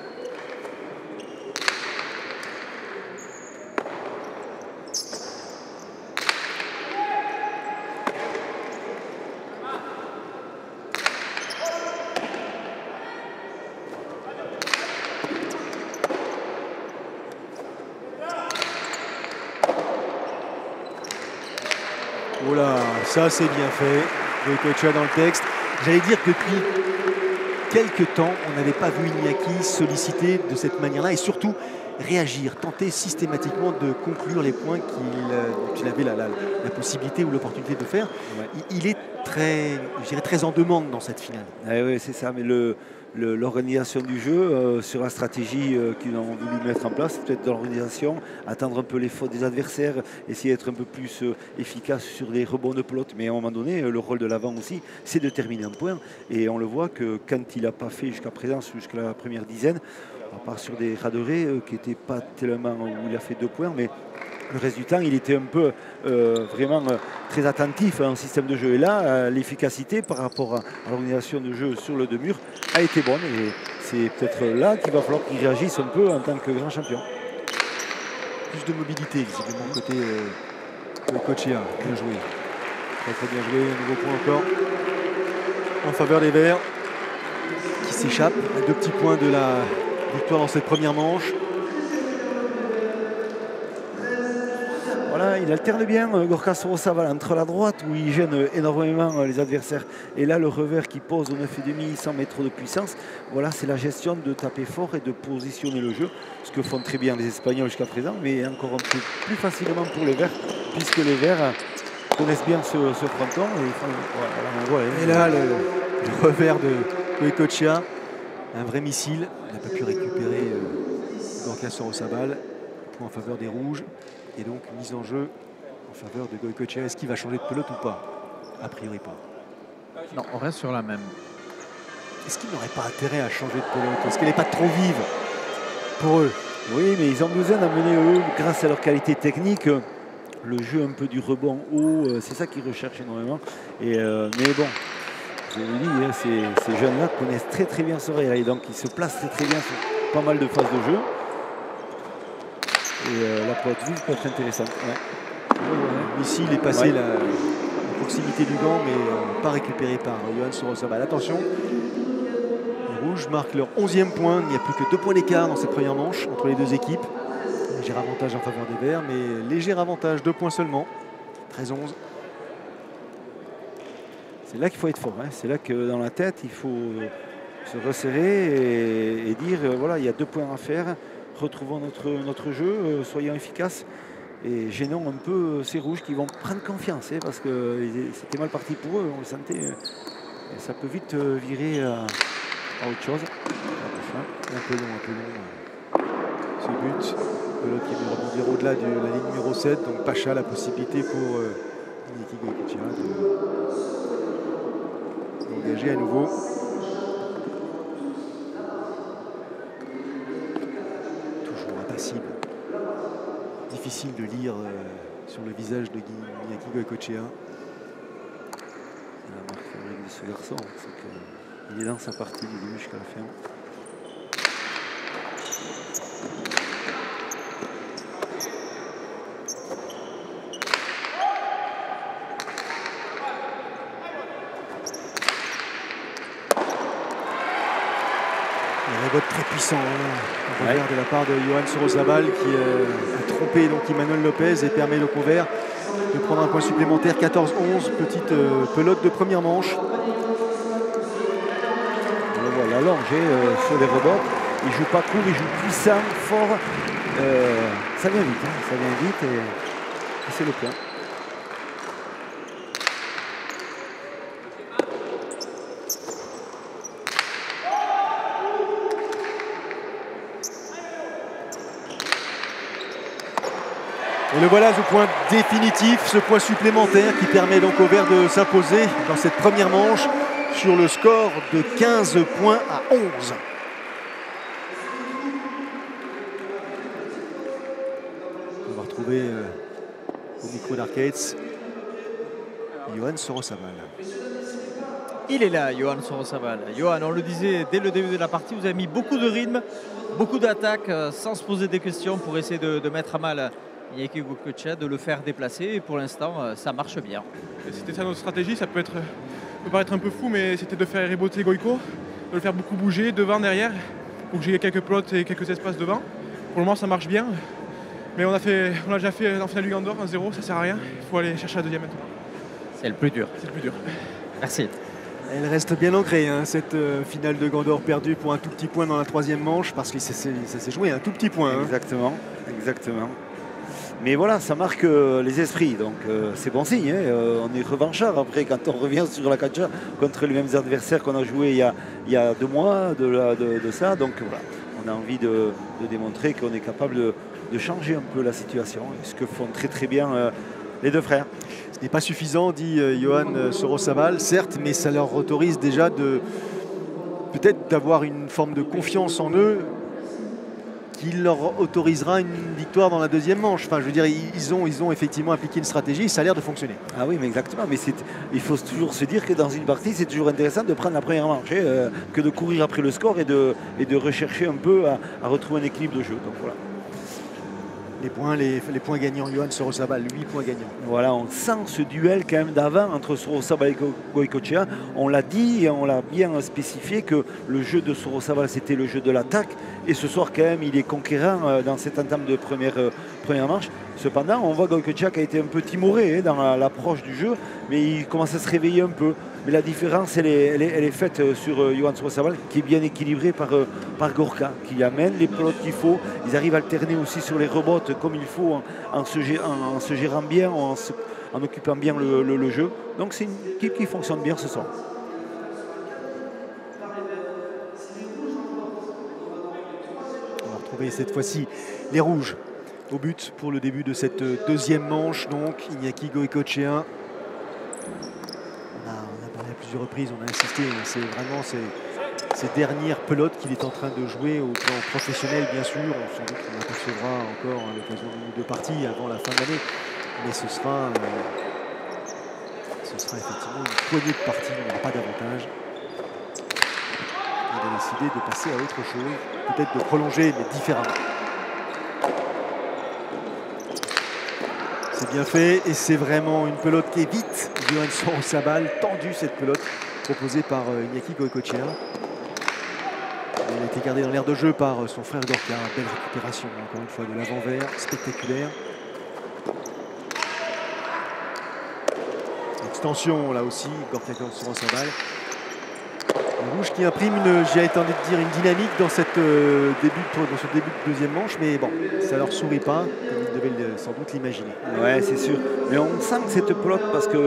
[SPEAKER 1] Oh là, ça c'est bien fait. Goïcoechea dans le texte. J'allais dire que depuis quelques temps, on n'avait pas vu Iñaki solliciter de cette manière-là et surtout réagir, tenter systématiquement de conclure les points qu'il avait la possibilité ou l'opportunité de faire. Ouais. Il est très, je dirais, très en demande dans cette finale.
[SPEAKER 2] Oui, c'est ça, mais l'organisation du jeu, sur la stratégie qu'ils ont voulu mettre en place, peut-être dans l'organisation, attendre un peu les fautes des adversaires, essayer d'être un peu plus efficace sur les rebonds de pelote. Mais à un moment donné, le rôle de l'avant aussi, c'est de terminer un point. Et on le voit que quand il n'a pas fait jusqu'à présent, jusqu'à la première dizaine, à part sur des raderets qui n'étaient pas tellement où il a fait 2 points, mais le reste du temps, il était un peu vraiment très attentif à un système de jeu. Et là, l'efficacité par rapport à l'organisation de jeu sur le deux-murs a été bonne. Et c'est peut-être là qu'il va falloir qu'il réagisse un peu en tant que grand champion.
[SPEAKER 1] Plus de mobilité, visiblement, côté Goycochea. Bien joué. Très très bien joué. Un nouveau point encore en faveur des Verts qui s'échappent à 2 petits points de la victoire dans cette première manche.
[SPEAKER 2] Voilà, il alterne bien Gorka Sorosaval entre la droite où il gêne énormément les adversaires et là le revers qui pose au 9,5 100 mètres de puissance. Voilà, c'est la gestion de taper fort et de positionner le jeu, ce que font très bien les Espagnols jusqu'à présent, mais encore un peu plus facilement pour les Verts puisque les Verts connaissent bien ce fronton.
[SPEAKER 1] Et là, le revers de Goycochea, un vrai missile. Il n'a pas pu récupérer Gorka Sorosaval. Point en faveur des Rouges. Et donc mise en jeu en faveur de Goycochea. Est-ce qu'il va changer de pelote ou pas? A priori pas.
[SPEAKER 3] Non, on reste sur la même.
[SPEAKER 1] Est-ce qu'il n'aurait pas intérêt à changer de pelote? Est-ce qu'elle n'est pas trop vive pour eux?
[SPEAKER 2] Oui, mais ils ont besoin d'amener eux, grâce à leur qualité technique, le jeu un peu du rebond haut. C'est ça qu'ils recherchent énormément. Et, mais bon, je vous dis, hein, ces jeunes-là connaissent très très bien ce rail. Et donc ils se placent très très bien sur pas mal de phases de jeu. Et la pelote vive peut être intéressante. Ouais.
[SPEAKER 1] Ici, il est passé la proximité du gant, mais pas récupéré par Johan Sorosaval. Attention, les Rouges marquent leur 11e point. Il n'y a plus que 2 points d'écart dans cette première manche entre les deux équipes. Léger avantage en faveur des Verts, mais léger avantage, 2 points seulement. 13-11.
[SPEAKER 2] C'est là qu'il faut être fort. Hein. C'est là que dans la tête, il faut se resserrer et dire voilà, il y a 2 points à faire. Retrouvons notre jeu, soyons efficaces et gênons un peu ces Rouges qui vont prendre confiance parce que c'était mal parti pour eux, on le sentait. Et ça peut vite virer à autre chose.
[SPEAKER 1] Un peu long. Ce but, l'autre qui veut rebondir au-delà de la ligne numéro 7, donc Pacha, la possibilité pour Iñaki Goycochea d'engager à nouveau. Difficile de lire sur le visage de Iñaki Goycochea.
[SPEAKER 2] C'est la marque fabrique de ce garçon, c'est qu'il est dans sa partie du début jusqu'à la fin.
[SPEAKER 1] Un rebote très puissant, un revers de la part de Johan Sorosaval qui a trompé donc Imanol Lopez et permet au Convert de prendre un point supplémentaire. 14-11, petite pelote de première manche.
[SPEAKER 2] On le voit l'allonger sur les rebots. Il joue pas court, il joue puissant, fort. Ça vient vite, hein, ça vient vite et c'est le point.
[SPEAKER 1] Et le voilà, ce point définitif, ce point supplémentaire qui permet donc aux Verts de s'imposer dans cette première manche sur le score de 15 points à 11. On va retrouver au micro d'Arcades Johan Sorosaval.
[SPEAKER 3] Il est là, Johan Sorosaval. Johan, on le disait dès le début de la partie, vous avez mis beaucoup de rythme, beaucoup d'attaques sans se poser des questions pour essayer de mettre à mal Iñaki Goycochea, de le faire déplacer. Et pour l'instant, ça marche bien.
[SPEAKER 5] C'était ça notre stratégie. Ça peut paraître un peu fou, mais c'était de faire reboter Goyco, de le faire beaucoup bouger devant, derrière, pour que j'ai quelques plots et quelques espaces devant. Pour le moment, ça marche bien. Mais on l'a déjà fait en finale du Gandor, 1-0, ça sert à rien. Il faut aller chercher la deuxième maintenant.
[SPEAKER 3] C'est le plus dur.
[SPEAKER 5] C'est le plus dur.
[SPEAKER 3] Merci.
[SPEAKER 1] Elle reste bien ancrée, hein, cette finale de Gandor perdue pour un tout petit point dans la troisième manche, parce que ça s'est joué un tout petit point. Hein.
[SPEAKER 2] Exactement, exactement. Mais voilà, ça marque les esprits, donc c'est bon signe. Hein. On est revanchard après quand on revient sur la cancha contre les mêmes adversaires qu'on a joué il y a 2 mois de ça. Donc voilà, on a envie de démontrer qu'on est capable de changer un peu la situation, ce que font très très bien les 2 frères.
[SPEAKER 1] Ce n'est pas suffisant, dit Johan Sorosaval, certes, mais ça leur autorise déjà peut-être d'avoir une forme de confiance en eux qui leur autorisera une victoire dans la deuxième manche. Enfin, je veux dire, ils ont effectivement appliqué une stratégie et ça a l'air de fonctionner.
[SPEAKER 2] Ah oui, mais exactement. Mais il faut toujours se dire que dans une partie, c'est toujours intéressant de prendre la première manche, que de courir après le score et de rechercher un peu à retrouver un équilibre de jeu. Donc voilà.
[SPEAKER 1] Les points gagnants, Yoann Sorosabal, 8 points gagnants.
[SPEAKER 2] Voilà, on sent ce duel quand même d'avant entre Sorosabal et Goicoechea. On l'a dit et on l'a bien spécifié que le jeu de Sorosabal, c'était le jeu de l'attaque. Et ce soir, quand même, il est conquérant dans cette entame de première manche. Cependant, on voit Goicoechea qui a été un peu timoré dans l'approche du jeu, mais il commence à se réveiller un peu. Mais la différence, elle est faite sur Yoann Sorosabal, qui est bien équilibré par Gorka, qui amène les pelotes qu'il faut. Ils arrivent à alterner aussi sur les rebots comme il faut, en se gérant bien, en occupant bien le jeu. Donc c'est une équipe qui fonctionne bien ce soir.
[SPEAKER 1] On va retrouver cette fois-ci les rouges au but pour le début de cette deuxième manche. Donc Iñaki Goicoechea. On a parlé à plusieurs reprises, on a insisté, c'est vraiment ces dernières pelotes qu'il est en train de jouer au plan professionnel, bien sûr. Sans doute qu'on apercevra encore à l'occasion d'une ou deux parties avant la fin de l'année. Mais ce sera effectivement une poignée de parties, il n'y aura pas d'avantage. Il a décidé de passer à autre chose, peut-être de prolonger, mais différemment. C'est bien fait et c'est vraiment une pelote qui est vite. Yoann Sorosabal, tendue cette pelote proposée par Iñaki Goicoechea. Elle a été gardée dans l'air de jeu par son frère Gorka. Belle récupération, encore une fois, de l'avant-vert, spectaculaire. Extension, là aussi, Gorka Sorosabal. Le rouge qui imprime j'ai envie de dire, une dynamique dans ce début de deuxième manche, mais bon, ça ne leur sourit pas, comme ils devaient sans doute l'imaginer.
[SPEAKER 2] Ouais, c'est sûr. Mais on sent que cette pelote, parce que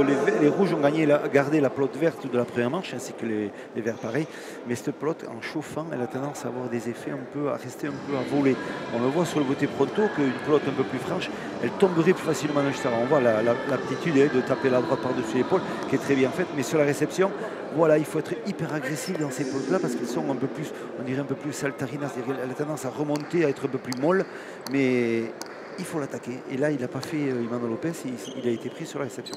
[SPEAKER 2] les rouges ont gardé la pelote verte de la première manche, ainsi que les verts pareil. Mais cette pelote, en chauffant, elle a tendance à avoir des effets à rester un peu à voler. On le voit sur le côté proto qu'une pelote un peu plus franche, elle tomberait plus facilement juste avant. On voit l'aptitude de taper la droite par-dessus l'épaule, qui est très bien faite. Mais sur la réception, voilà, il faut être hyper agressif dans ces pelotes-là parce qu'ils sont un peu plus, on dirait un peu plus saltarinas. Elle a tendance à remonter, à être un peu plus molle, mais il faut l'attaquer. Et là, il n'a pas fait Imanol Lopez, il a été pris sur la réception.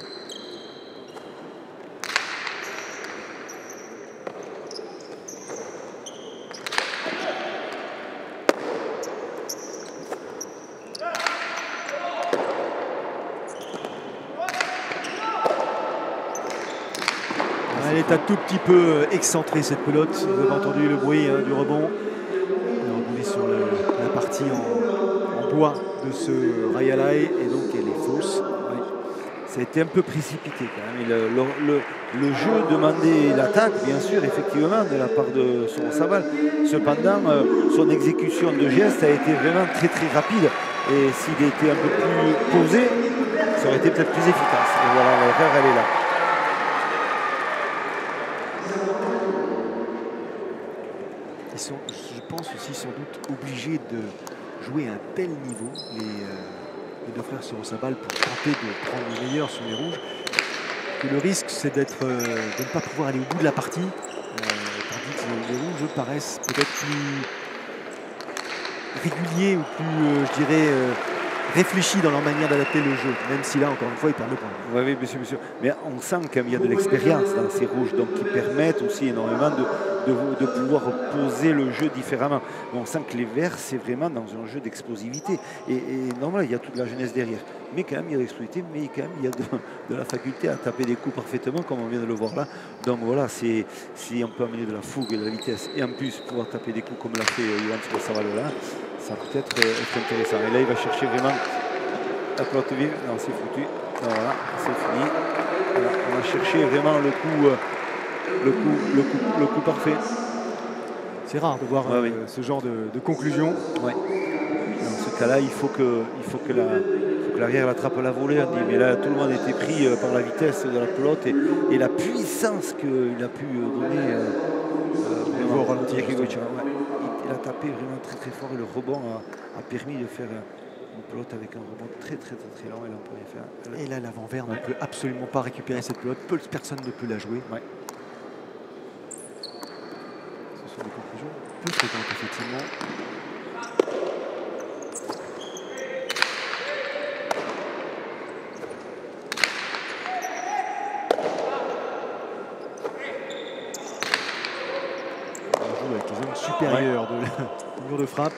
[SPEAKER 1] Elle est un tout petit peu excentrée cette pelote. Vous avez entendu le bruit du rebond. On est sur la partie en bois de ce Rayalai et donc elle est fausse.
[SPEAKER 2] Oui. Ça a été un peu précipité quand même. Le jeu demandait l'attaque, bien sûr, effectivement, de la part de Sorosabal. Cependant, son exécution de geste a été vraiment très très rapide. Et s'il était un peu plus posé, ça aurait été peut-être plus efficace. Et voilà, l'erreur, elle est là.
[SPEAKER 1] Ils sont, je pense aussi, sans doute obligés de jouer à un tel niveau, les deux frères Sorosabal, pour tenter de prendre le meilleur sur les rouges, que le risque, c'est de ne pas pouvoir aller au bout de la partie, tandis que les rouges paraissent peut-être plus réguliers ou plus, je dirais, réfléchis dans leur manière d'adapter le jeu, même si là, encore une fois, ils perdent le point.
[SPEAKER 2] Oui, monsieur. Mais on sent qu'il y a de l'expérience dans ces rouges, donc qui permettent aussi énormément de pouvoir poser le jeu différemment. Mais on sent que les verts, c'est vraiment dans un jeu d'explosivité. Et normalement, il y a toute la jeunesse derrière. Mais quand même, il y a de l'explosivité, mais quand même, il y a de la faculté à taper des coups parfaitement, comme on vient de le voir là. Donc voilà, si on peut amener de la fougue et de la vitesse, et en plus pouvoir taper des coups comme l'a fait Yoann Sorosabal là, ça peut être intéressant. Et là, il va chercher vraiment la pelote vive. Non, c'est foutu. Voilà, c'est fini. Voilà, on va chercher vraiment le coup parfait.
[SPEAKER 1] C'est rare de voir ce genre de conclusion.
[SPEAKER 2] Ouais. Dans ce cas-là, il faut que l'arrière attrape la volée. On dit, mais là, tout le monde était pris par la vitesse de la pelote et la puissance qu'il a pu donner
[SPEAKER 1] au ralenti.
[SPEAKER 2] Il a tapé vraiment très très fort et le rebond a permis de faire une pelote avec un rebond très long.
[SPEAKER 1] Et là, l'avant-vert ne peut absolument pas récupérer cette pelote. Personne ne peut la jouer.
[SPEAKER 2] Ouais.
[SPEAKER 1] Ce sont des conclusions plus fréquentes, effectivement. supérieur de du mur de frappe.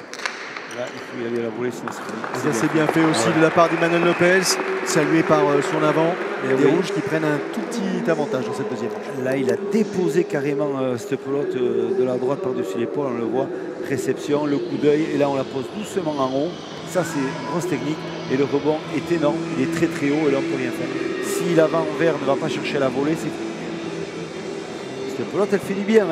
[SPEAKER 2] Là, il faut y aller à la volée, sinon
[SPEAKER 1] Ça c'est bien fait aussi de la part d'Emmanuel Lopez, salué par son avant. Les rouges qui prennent un tout petit avantage dans cette deuxième manche.
[SPEAKER 2] Là, il a déposé carrément cette pelote de la droite par-dessus l'épaule, on le voit. Réception, le coup d'œil, et là on la pose doucement en haut. Ça c'est une grosse technique et le rebond est énorme, il est très très haut et là on ne peut rien faire. Si l'avant vert ne va pas chercher la volée, c'est... Cette pelote elle fait du bien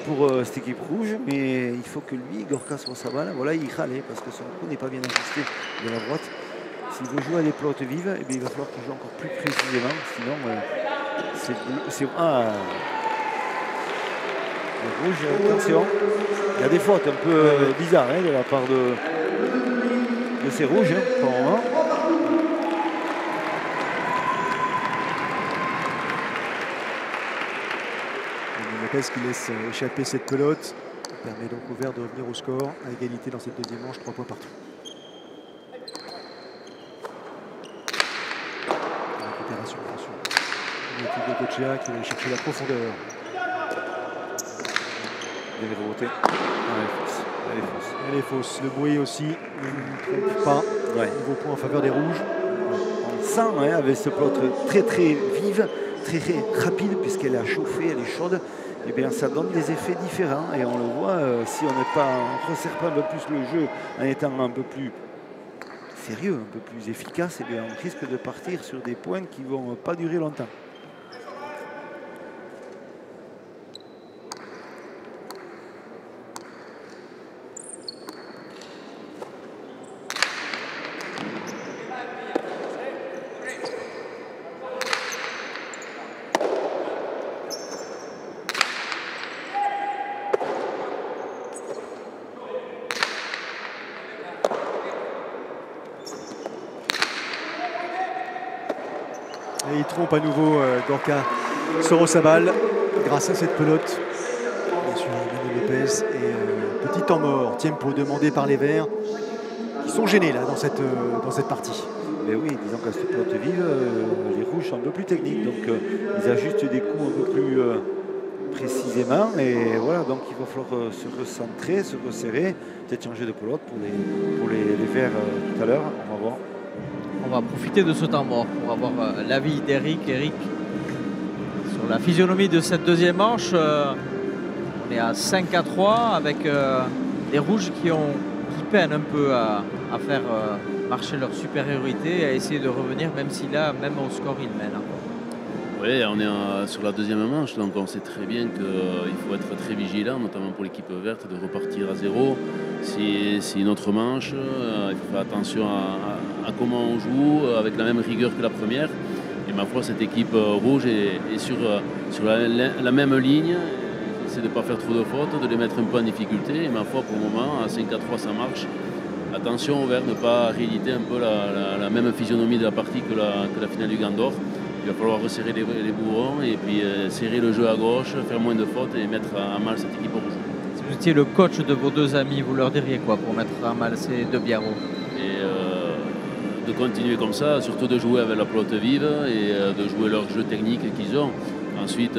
[SPEAKER 2] pour cette équipe rouge, mais il faut que lui, Gorka sur sa balle, voilà, il râle parce que son coup n'est pas bien ajusté de la droite. S'il veut jouer à des pelotes vives, eh bien, il va falloir qu'il joue encore plus précisément, sinon c'est... Ah, le rouge, attention, il y a des fautes un peu bizarres de la part de ces rouges pour le moment.
[SPEAKER 1] Lopez qui laisse échapper cette pelote permet donc au vert de revenir au score à égalité dans cette deuxième manche, 3 points partout. Récupération, attention. L'équipe de Goicoechea qui va aller chercher la profondeur.
[SPEAKER 2] Il est remonté. Elle est fausse.
[SPEAKER 1] Elle est fausse. Le bruit aussi ne trompe pas.
[SPEAKER 2] Ouais.
[SPEAKER 1] Nouveau point en faveur des rouges.
[SPEAKER 2] On sent avec ce pelote très très vive, très rapide puisqu'elle a chauffé, elle est chaude. Et bien ça donne des effets différents et on le voit si on ne resserre pas un peu plus le jeu en étant un peu plus sérieux, un peu plus efficace, et bien on risque de partir sur des points qui ne vont pas durer longtemps.
[SPEAKER 1] Et il trompe à nouveau Gorka Sorosabal grâce à cette pelote. Bien sûr, Emmanuel Lopez et petit temps mort. Tempo demandé par les Verts qui sont gênés là dans cette partie.
[SPEAKER 2] Mais oui, disons qu'à cette pelote vive, les rouges sont un peu plus techniques, donc ils ajustent des coups un peu plus précisément. Et voilà, donc il va falloir se recentrer, se resserrer, peut-être changer de pelote pour les Verts tout à l'heure. On va voir.
[SPEAKER 3] On va profiter de ce temps mort pour avoir l'avis d'Eric. Eric, sur la physionomie de cette deuxième manche, on est à 5-3 avec les rouges qui peinent un peu à faire marcher leur supériorité et à essayer de revenir, même si là, même au score, ils mènent.
[SPEAKER 4] Oui, on est sur la deuxième manche, donc on sait très bien qu'il faut être très vigilant, notamment pour l'équipe verte, de repartir à zéro. Si une autre manche, il faut faire attention à comment on joue, avec la même rigueur que la première. Et ma foi, cette équipe rouge est sur la même ligne. C'est de ne pas faire trop de fautes, de les mettre un peu en difficulté. Et ma foi, pour le moment, à 5-3, ça marche. Attention au vert, ne pas rééditer un peu la même physionomie de la partie que la finale du Gandor. Il va falloir resserrer les bourrons et puis serrer le jeu à gauche, faire moins de fautes et mettre à mal cette équipe rouge.
[SPEAKER 3] Si vous étiez le coach de vos deux amis, vous leur diriez quoi pour mettre à mal ces deux biarros?
[SPEAKER 4] De continuer comme ça, surtout de jouer avec la pelote vive et de jouer leur jeu technique qu'ils ont. Ensuite,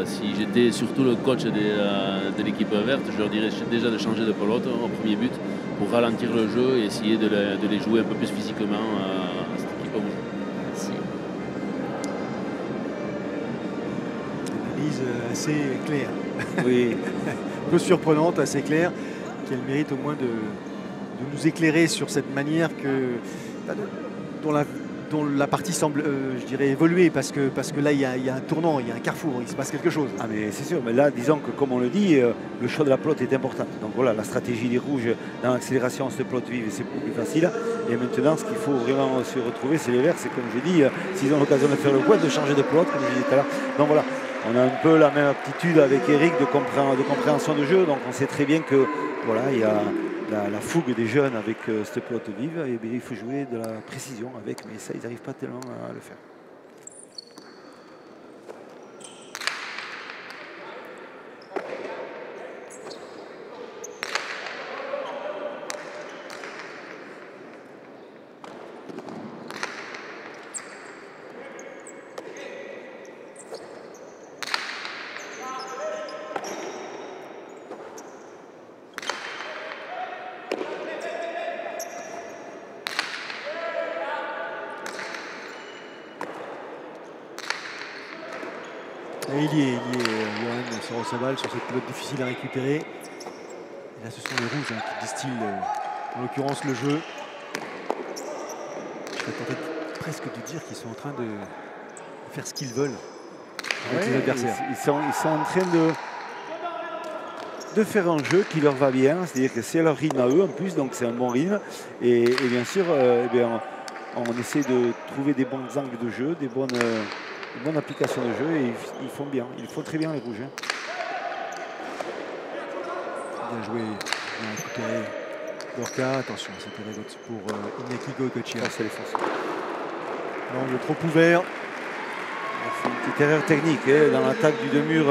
[SPEAKER 4] si j'étais surtout le coach de l'équipe verte, je leur dirais déjà de changer de pelote au premier but pour ralentir le jeu et essayer de les jouer un peu plus physiquement à cette équipe rouge.
[SPEAKER 3] Merci.
[SPEAKER 1] Analyse assez claire.
[SPEAKER 2] Oui.
[SPEAKER 1] Un peu surprenante, assez claire, qui a le mérite au moins de nous éclairer sur cette manière dont la partie semble, je dirais, évoluer, parce que là, il y a un tournant, il y a un carrefour, il se passe quelque chose.
[SPEAKER 2] Ah mais c'est sûr, mais là, disons que comme on le dit, le choix de la pelote est important. Donc voilà, la stratégie des rouges dans l'accélération, cette pelote vive, c'est beaucoup plus facile. Et maintenant, ce qu'il faut vraiment se retrouver, c'est les verts. C'est comme je dis, s'ils ont l'occasion de faire le point, de changer de pelote, comme je disais tout à l'heure. Donc voilà, on a un peu la même aptitude avec Eric de compréhension de jeu. Donc on sait très bien que voilà, il y a la fougue des jeunes avec cette pelote vive. Et bien, il faut jouer de la précision avec, mais ça, ils n'arrivent pas tellement à le faire.
[SPEAKER 1] Et il y est, Johan Sorosabal sur cette pelote difficile à récupérer. Et là, ce sont les rouges qui distillent, en l'occurrence, le jeu. Je serais tenté presque de dire qu'ils sont en train de faire ce qu'ils veulent avec les adversaires.
[SPEAKER 2] Ils sont en train de faire un jeu qui leur va bien, c'est-à-dire que c'est leur rythme à eux en plus, donc c'est un bon rythme. Et bien sûr, on essaie de trouver des bons angles de jeu, des bonnes applications de jeu, et ils font bien, ils font très bien les rouges.
[SPEAKER 1] Bien joué, bien récupéré. Gorka, attention, c'était révolte pour Iñaki Goycochea.
[SPEAKER 2] C'est les forces.
[SPEAKER 1] Non, il est trop ouvert.
[SPEAKER 2] C'est une petite erreur technique dans l'attaque du deux-murs.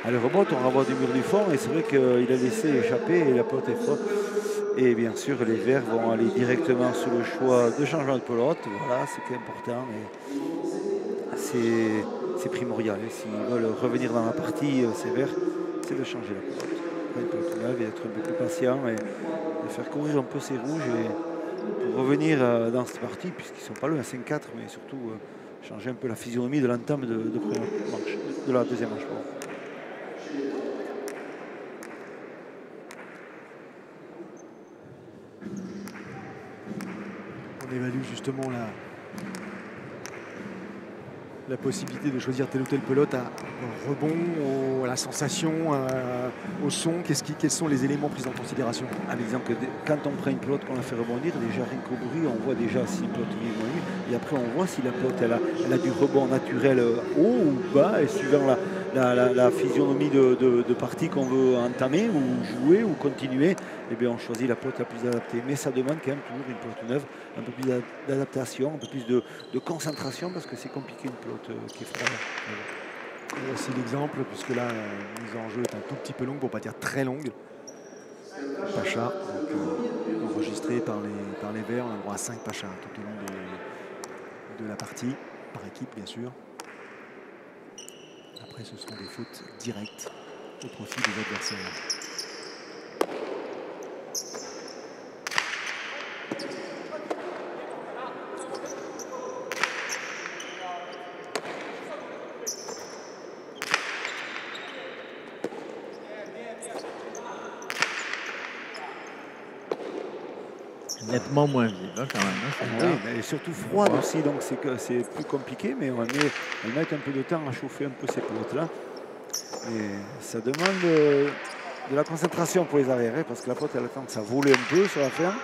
[SPEAKER 2] À le rebond, on renvoie du mur du fond, et c'est vrai qu'il a laissé échapper et la pelote est forte. Et bien sûr, les Verts vont aller directement sur le choix de changement de pelote. Voilà, c'est qui est important. C'est primordial. S'ils veulent revenir dans la partie, ces Verts, c'est de changer la pelote. Une pelote neuve et être un peu plus patient et de faire courir un peu ces rouges pour revenir dans cette partie, puisqu'ils ne sont pas loin à 5-4, mais surtout changer un peu la physionomie de l'entame de la deuxième manche.
[SPEAKER 1] On évalue justement la possibilité de choisir telle ou telle pelote à rebond, à la sensation, au son. Quels sont les éléments pris en considération?
[SPEAKER 2] Disons que quand on prend une pelote qu'on la fait rebondir, déjà rien qu'au bruit, on voit déjà si une pelote est bien ou moins, et après on voit si la pelote elle a du rebond naturel haut ou bas, et suivant la physionomie de partie qu'on veut entamer ou jouer ou continuer, eh bien on choisit la pelote la plus adaptée. Mais ça demande quand même toujours une pelote neuve, un peu plus d'adaptation, un peu plus de concentration, parce que c'est compliqué une pelote qui est froide.
[SPEAKER 1] Voici l'exemple, puisque là, la mise en jeu est un tout petit peu longue, pour ne pas dire très longue. Pacha, donc, enregistré par les Verts, on a droit à 5 Pacha tout au long de la partie, par équipe bien sûr. Après, ce seront des fautes directes au profit des adversaires.
[SPEAKER 3] Nettement moins vive quand même.
[SPEAKER 2] Oui, mais surtout froide aussi, donc c'est plus compliqué, mais on va mettre un peu de temps à chauffer un peu ces pelotes-là. Et ça demande de la concentration pour les arrières, parce que la pelote elle a tendance à voler un peu sur la ferme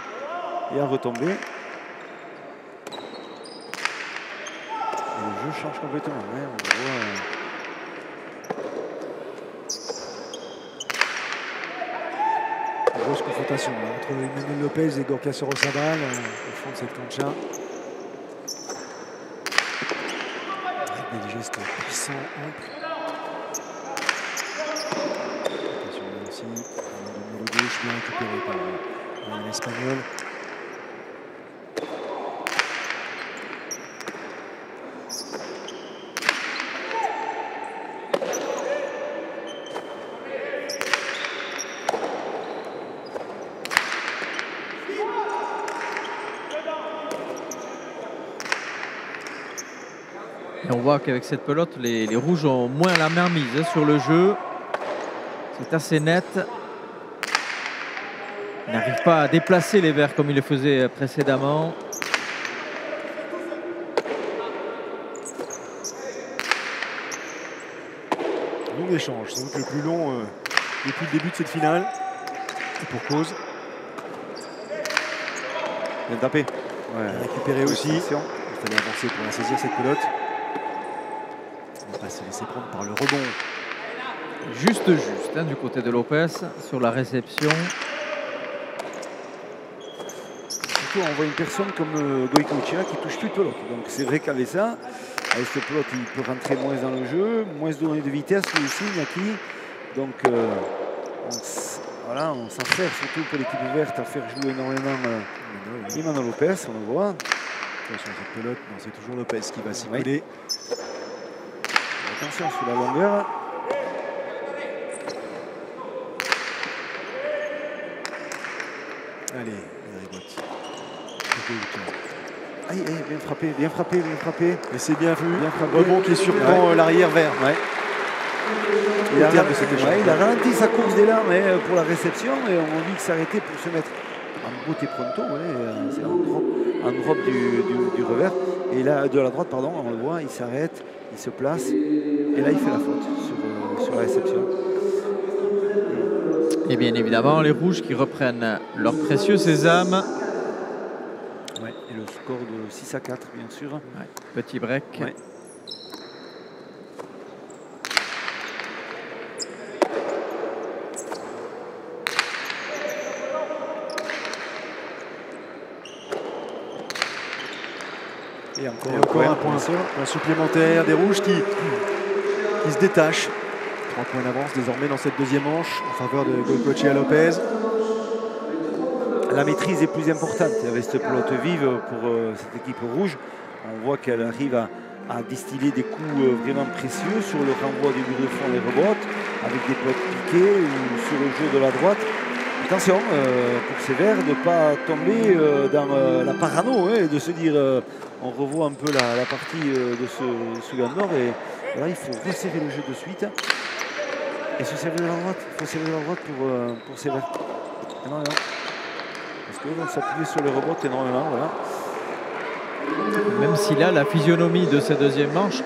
[SPEAKER 2] et à retomber. Et le jeu change complètement. On voit,
[SPEAKER 1] grosse confrontation là, entre Emmanuel Lopez et Gorka Sorosabal au fond de cette cancha. Avec des gestes puissants, amples. Attention là aussi, le numéro gauche bien récupéré par l'Espagnol.
[SPEAKER 3] Et on voit qu'avec cette pelote, les rouges ont moins la main mise sur le jeu. C'est assez net. Ils n'arrivent pas à déplacer les Verts comme ils le faisaient précédemment.
[SPEAKER 1] Long échange, sans doute le plus long depuis le début de cette finale. Et pour cause.
[SPEAKER 2] Bien tapé.
[SPEAKER 1] Ouais. Récupéré aussi. Il fallait avancer pour la saisir cette pelote. On va pas se laisser prendre par le rebond.
[SPEAKER 3] Juste du côté de Lopez sur la réception.
[SPEAKER 2] Surtout on voit une personne comme Goycochea qui touche plus de pelote. Donc c'est vrai qu'avec ça, avec cette pelote, il peut rentrer moins dans le jeu, moins se donner de vitesse lui aussi, Iñaki. Donc voilà, on s'en sert surtout pour l'équipe verte à faire jouer énormément Emmanuel Lopez, on le voit.
[SPEAKER 1] Attention cette pelote, c'est toujours Lopez qui va s'y coller.
[SPEAKER 2] Attention sur la longueur.
[SPEAKER 1] Allez, Eric Botti.
[SPEAKER 2] Aïe, bien frappé, bien frappé, bien frappé.
[SPEAKER 1] Et c'est bien vu.
[SPEAKER 2] Bien frappé.
[SPEAKER 1] Rebond qui surprend l'arrière vert.
[SPEAKER 2] Ouais. Il a ralenti sa course dès là, mais pour la réception, et on dit qu'il s'arrêtait pour se mettre en botte et pronto. C'est un drop du revers. Et là, de la droite, pardon, on le voit, il s'arrête, il se place. Et là, il fait la faute sur la réception.
[SPEAKER 3] Et bien évidemment, les rouges qui reprennent leur précieux sésame.
[SPEAKER 2] Ouais, et le score de 6-4, bien sûr.
[SPEAKER 3] Ouais, petit break.
[SPEAKER 2] Ouais.
[SPEAKER 1] Et encore un point supplémentaire des rouges qui se détachent. 3 points d'avance désormais dans cette deuxième manche en faveur de Goicoechea Lopez.
[SPEAKER 2] La maîtrise est plus importante avec cette pelote vive pour cette équipe rouge. On voit qu'elle arrive à distiller des coups vraiment précieux sur le renvoi du but de fond et rebote, avec des pelotes piquées ou sur le jeu de la droite. Attention pour ces verts de ne pas tomber dans la parano et de se dire on revoit un peu la partie de ce second nord et là il faut resserrer le jeu de suite et se servir de la droite. Il faut servir de la droite pour ces verts. Énormément. Parce qu'ils vont s'appuyer sur les rebotes énormément. Voilà.
[SPEAKER 3] Même si là, la physionomie de cette deuxième manche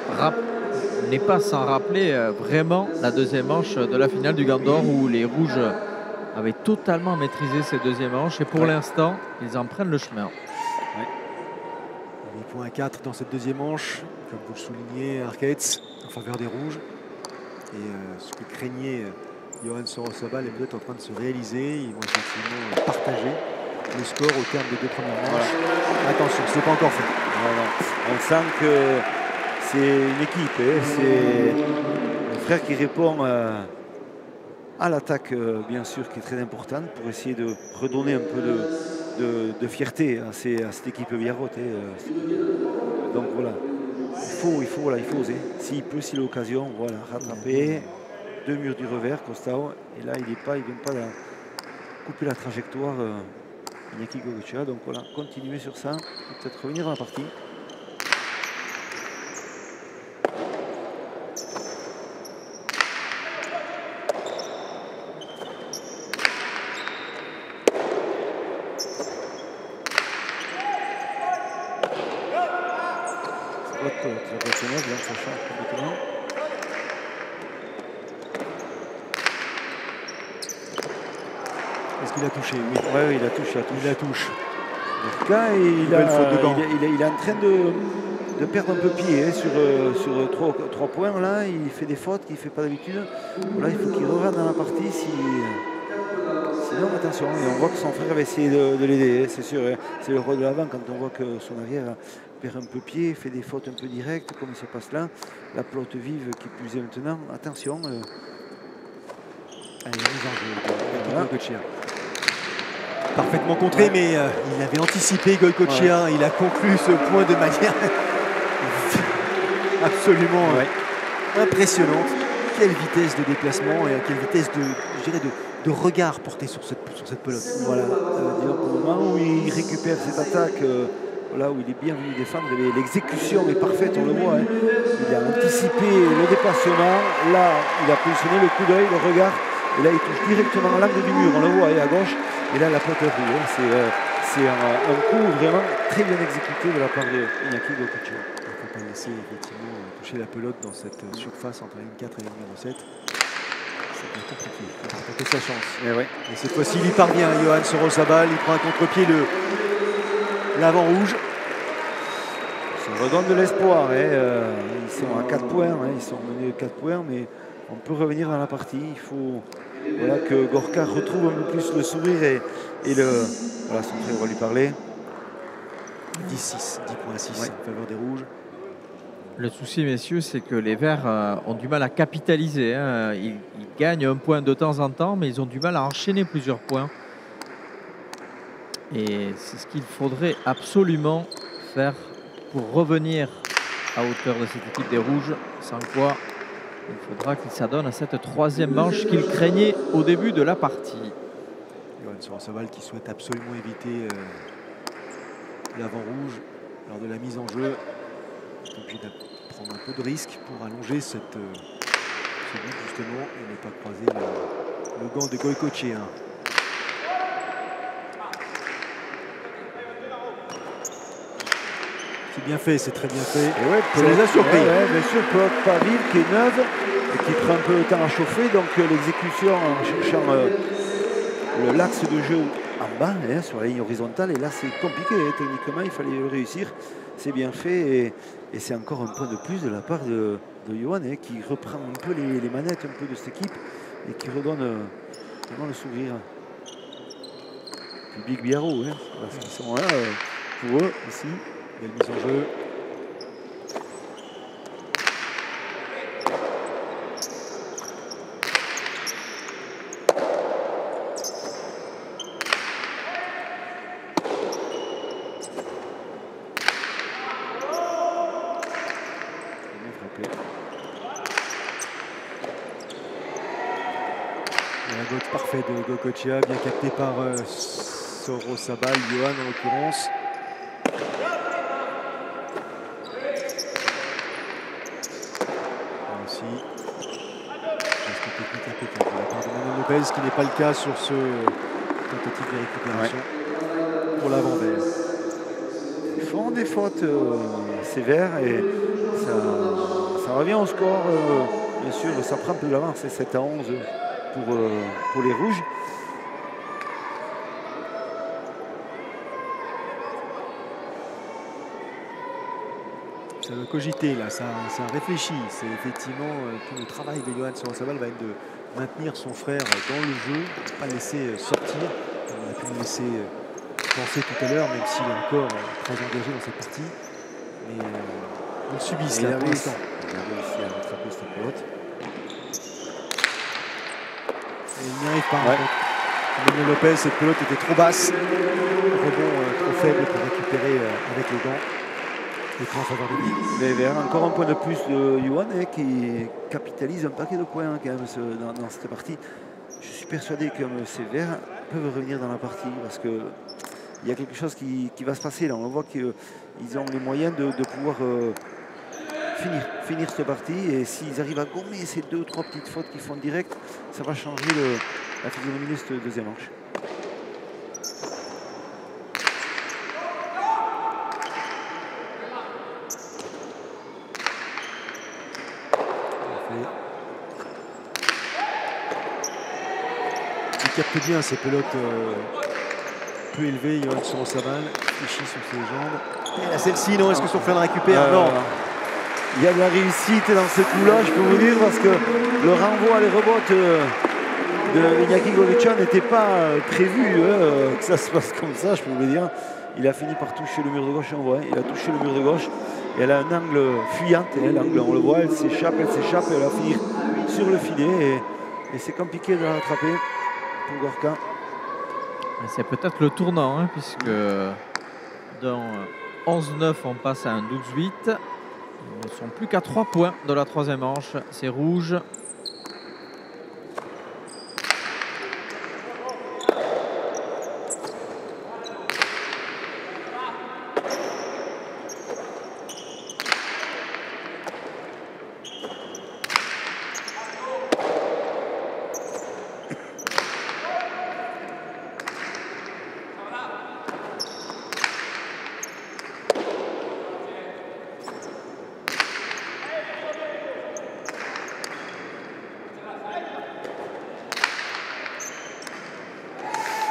[SPEAKER 3] n'est pas sans rappeler vraiment la deuxième manche de la finale du Gant d'Or où les rouges avaient totalement maîtrisé cette deuxième manche et pour l'instant, ils en prennent le chemin.
[SPEAKER 1] Ouais. 8 points à 4 dans cette deuxième manche, comme vous le soulignez, Arcates en faveur des rouges. Et ce que craignait Johan Sorosabal est peut-être en train de se réaliser. Ils vont effectivement partager le score au terme des 2 premières manches. Voilà. Attention, ce n'est pas encore fait.
[SPEAKER 2] Voilà. On sent que c'est une équipe. C'est un frère qui répond à l'attaque, bien sûr, qui est très importante pour essayer de redonner un peu de fierté à cette équipe Biarrot. Donc voilà, il faut oser. S'il peut, s'il a l'occasion, voilà, rattraper. 2 murs du revers, Costao. Et là, il ne vient pas couper la trajectoire Iñaki Goicoechea. Donc voilà, continuer sur ça. Peut-être revenir dans la partie. Ça change complètement.
[SPEAKER 1] Est-ce qu'il a touché? Oui.
[SPEAKER 2] Ouais, il a touché.
[SPEAKER 1] Il la touche.
[SPEAKER 2] En tout cas, il est en train de perdre un peu pied sur 3 points. Là, il fait des fautes qu'il ne fait pas d'habitude. Là, il faut qu'il revienne dans la partie. Sinon, attention. Et on voit que son frère va essayer de l'aider. C'est sûr. C'est le rôle de l'avant quand on voit que son arrière perd un peu pied, fait des fautes un peu directes, comme il se passe là. La pelote vive qui plus est maintenant. Attention.
[SPEAKER 1] Allez, mise en jeu de Goicoechea. Parfaitement contré, mais il avait anticipé Goicoechea. Ouais. Il a conclu ce point de manière absolument impressionnante. Quelle vitesse de déplacement et quelle vitesse de regard porté sur cette pelote.
[SPEAKER 2] Voilà. Au moment où il récupère cette attaque, là où il est bien venu défendre, l'exécution est parfaite, on le voit. Il a anticipé le déplacement. Là, il a positionné le coup d'œil, le regard. Et là, il touche directement à l'angle du mur, on le voit, à gauche. Et là, la pelote est roue. C'est un coup vraiment très bien exécuté de la part de Iñaki Goicoechea.
[SPEAKER 1] Il ne faut pas laisser effectivement toucher la pelote dans cette surface entre la ligne 4 et la ligne 7. C'est compliqué. Il faut tenter sa chance. Et cette fois-ci, il y parvient. Johan Sorosabal, il prend un contre-pied l'avant rouge.
[SPEAKER 2] Ça redonne de l'espoir. Ils sont à 4 points. Ils sont menés 4 points, mais on peut revenir dans la partie. Il faut que Gorka retrouve un peu plus le sourire et voilà, son frère va lui parler.
[SPEAKER 1] 10-6, 10.6 en faveur des rouges.
[SPEAKER 3] Le souci, messieurs, c'est que les Verts ont du mal à capitaliser. Ils gagnent un point de temps en temps, mais ils ont du mal à enchaîner plusieurs points. Et c'est ce qu'il faudrait absolument faire pour revenir à hauteur de cette équipe des Rouges, sans quoi il faudra qu'il s'adonne à cette 3e manche qu'il craignait au début de la partie.
[SPEAKER 1] Johan Sorosabal qui souhaite absolument éviter l'avant rouge lors lors de la mise en jeu. Il est obligé de prendre un peu de risque pour allonger ce but justement et ne pas croiser le gant de Goïcoechea. C'est bien fait, c'est très bien fait.
[SPEAKER 2] Et ouais,
[SPEAKER 1] ça les a surpris.
[SPEAKER 2] Ouais, bien sûr, pelote pas vive, qui est neuve et qui prend un peu de temps à chauffer. Donc l'exécution en cherchant l'axe de jeu en bas, hein, sur la ligne horizontale. Et là, c'est compliqué. Hein, techniquement, il fallait le réussir. C'est bien fait et c'est encore un point de plus de la part de Johan, hein, qui reprend un peu les manettes un peu de cette équipe et qui redonne vraiment le sourire. Public Biarro, hein, parce qu'ils sont là pour eux aussi.
[SPEAKER 1] Belle mise en jeu. La botte parfaite de Goïcoechea, bien capté par Sorosabal, Johan en l'occurrence. Là aussi, geste technique impeccable de la part de Manuel Lopez, ce qui n'est pas le cas sur ce tentative de récupération pour l'avant-vert.
[SPEAKER 2] Ils font des fautes sévères et ça revient au score. Bien sûr, ça prend un peu de l'avance, c'est 7-11 pour les Rouges.
[SPEAKER 1] Ça veut cogiter là, ça réfléchit. C'est effectivement tout le travail de Johan Sorosabal va être de maintenir son frère dans le jeu, ne pas le laisser sortir. On a pu le laisser penser tout à l'heure, même s'il est encore très engagé dans cette partie. Mais ils le subissent là pour l'instant.
[SPEAKER 2] Il a réussi à rattraper cette pelote.
[SPEAKER 1] Et il n'y arrive pas. Ouais. Manuel Lopez, cette pelote était trop basse. Rebond trop faible pour récupérer avec le gant.
[SPEAKER 2] Mais vers encore un point de plus de Johan, hein, qui capitalise un paquet de points hein, quand même, dans cette partie. Je suis persuadé que ces Verts peuvent revenir dans la partie parce qu'il y a quelque chose qui va se passer là. On voit qu'ils ont les moyens de pouvoir finir cette partie et s'ils arrivent à gommer ces 2 ou 3 petites fautes qu'ils font direct, ça va changer la physionomie de cette deuxième manche.
[SPEAKER 1] Il capte bien ces pelotes peu élevées. Johan Sorosabal réfléchit sur ses jambes. Et là, celle-ci, non, est-ce que son frère la récupère? Non.
[SPEAKER 2] Il y a de la réussite dans ce coup-là, je peux vous dire, parce que le renvoi, les rebotes de Iñaki Goïcoechea n'était pas prévu que ça se passe comme ça, je peux vous dire. Il a fini par toucher le mur de gauche, on voit, il a touché le mur de gauche. Et elle a un angle fuyant, l'angle, on le voit, elle s'échappe, et elle va finir sur le filet. Et c'est compliqué de la rattraper pour Gorka.
[SPEAKER 3] C'est peut-être le tournant, hein, puisque dans 11-9, on passe à un 12-8. Ils ne sont plus qu'à 3 points de la troisième manche. C'est rouge.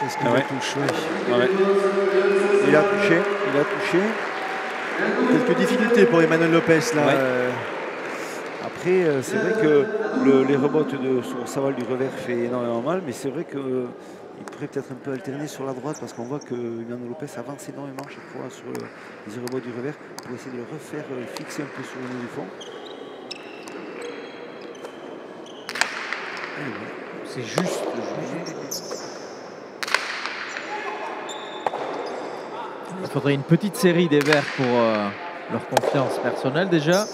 [SPEAKER 1] Est-ce qu'il touche? Oui.
[SPEAKER 2] Ouais. Il a touché.
[SPEAKER 1] Quelques difficultés pour Emmanuel Lopez là.
[SPEAKER 2] Ouais. Après, c'est vrai que les rebotes de Sorosabal du revers fait énormément mal, mais c'est vrai qu'il pourrait peut-être un peu alterner sur la droite parce qu'on voit que Emmanuel Lopez avance énormément chaque fois sur les rebotes du revers pour essayer de le refaire fixer un peu sur le niveau du fond.
[SPEAKER 3] C'est juste. Il faudrait une petite série des Verts pour leur confiance personnelle déjà,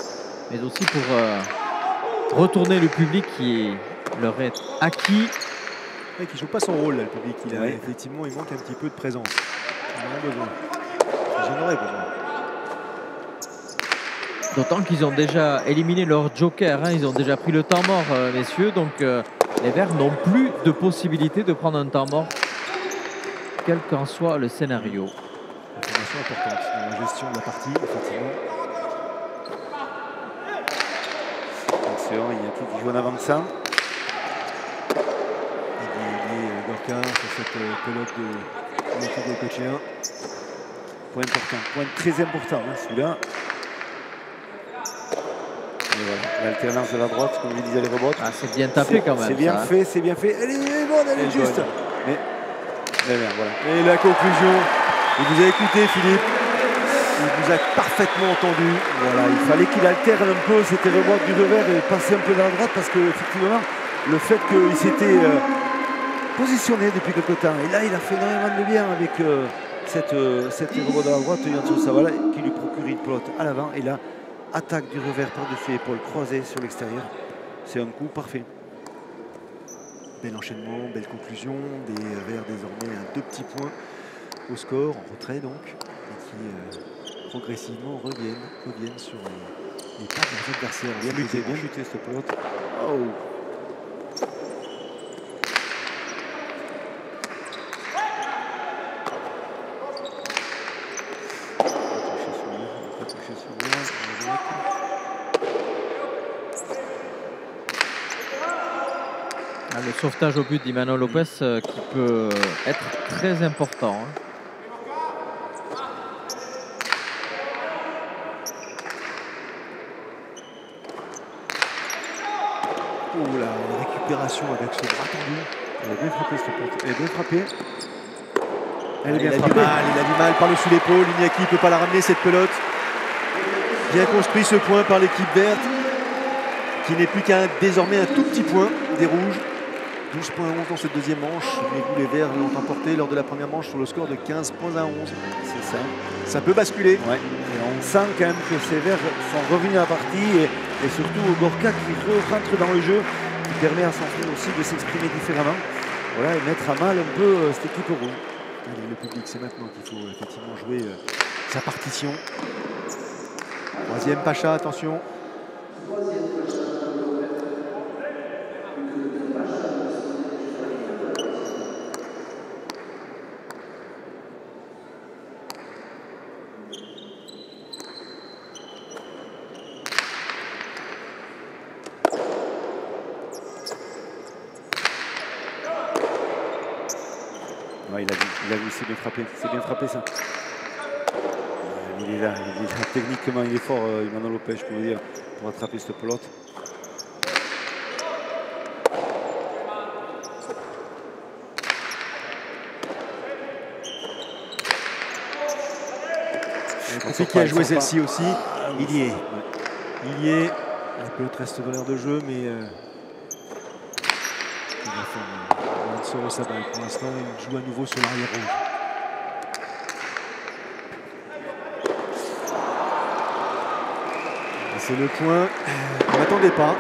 [SPEAKER 3] mais aussi pour retourner le public qui leur est acquis.
[SPEAKER 1] Ouais, qui ne joue pas son rôle là, le public. Effectivement, il manque un petit peu de présence. J'en aurais besoin.
[SPEAKER 3] D'autant qu'ils ont déjà éliminé leur joker, hein. Ils ont déjà pris le temps mort, messieurs. Donc les Verts n'ont plus de possibilité de prendre un temps mort, quel qu'en soit le scénario.
[SPEAKER 1] Information importante dans la gestion de la partie, effectivement.
[SPEAKER 2] Attention, il y a qui joue en avançant.
[SPEAKER 1] Gorka sur cette pelote de l'équipe Goycochea.
[SPEAKER 2] Point important, point très important, hein, celui-là. Et voilà, l'alternance de la droite, comme je disais, les rebots.
[SPEAKER 3] Ah, c'est bien tapé quand même.
[SPEAKER 2] C'est bien
[SPEAKER 3] ça, hein.
[SPEAKER 2] fait, c'est bien fait. Elle est bonne, elle est juste.
[SPEAKER 1] bonne.
[SPEAKER 2] Mais bien, voilà.
[SPEAKER 1] Et la conclusion, il vous a écouté, Philippe. Il vous a parfaitement entendu.
[SPEAKER 2] Voilà, il fallait qu'il alterne un peu, c'était rebord du revers et passer un peu dans la droite parce que effectivement, le fait qu'il s'était positionné depuis quelque temps. Et là, il a fait énormément de bien avec cette rebond de la droite, Yanto Savala, qui lui procure une pelote à l'avant. Et là, attaque du revers par-dessus l'épaule, croisée sur l'extérieur. C'est un coup parfait.
[SPEAKER 1] Bel enchaînement, belle conclusion. Des Verts désormais à 2 petits points au score, en retrait donc, et qui progressivement reviennent sur les pas de leurs adversaires.
[SPEAKER 2] Bien luté cette pelote. Oh.
[SPEAKER 3] Le sauvetage au but d'Imanol Lopez qui peut être très important, hein.
[SPEAKER 1] Oh là, la récupération avec ce bras tendu.
[SPEAKER 2] Elle est bien frappée cette pelote. Elle est bien frappée. Elle est bien
[SPEAKER 1] Il a
[SPEAKER 2] frappée.
[SPEAKER 1] du mal par-dessus l'épaule. Iñaki ne peut pas la ramener cette pelote. Bien construit ce point par l'équipe verte, qui n'est plus qu'un désormais un tout petit point des rouges. 12 points à 11 dans cette deuxième manche. Souvenez-vous, les Verts l'ont emporté lors de la première manche sur le score de 15 points à 11.
[SPEAKER 2] C'est ça.
[SPEAKER 1] Ça peut basculer.
[SPEAKER 2] Ouais. Et on sent quand même que ces Verts sont revenus à la partie et surtout Gorka qui rentre dans le jeu, qui permet à son frère aussi de s'exprimer différemment. Voilà, et mettre à mal un peu cette équipe rouge.
[SPEAKER 1] Allez, le public, c'est maintenant qu'il faut effectivement jouer sa partition. Troisième Pacha, attention.
[SPEAKER 2] Ouais, il a vu, c'est bien frappé ça. Il est là, techniquement il est fort, Imanol Lopez, je peux vous dire, pour attraper cette pelote.
[SPEAKER 1] C'est qui a joué celle-ci aussi. Il y est. Il y est. La pelote reste dans l'air de jeu, mais il va faire Soro Sabal. Pour l'instant, il joue à nouveau sur l'arrière rouge. C'est le point qu'on n'attendait pas.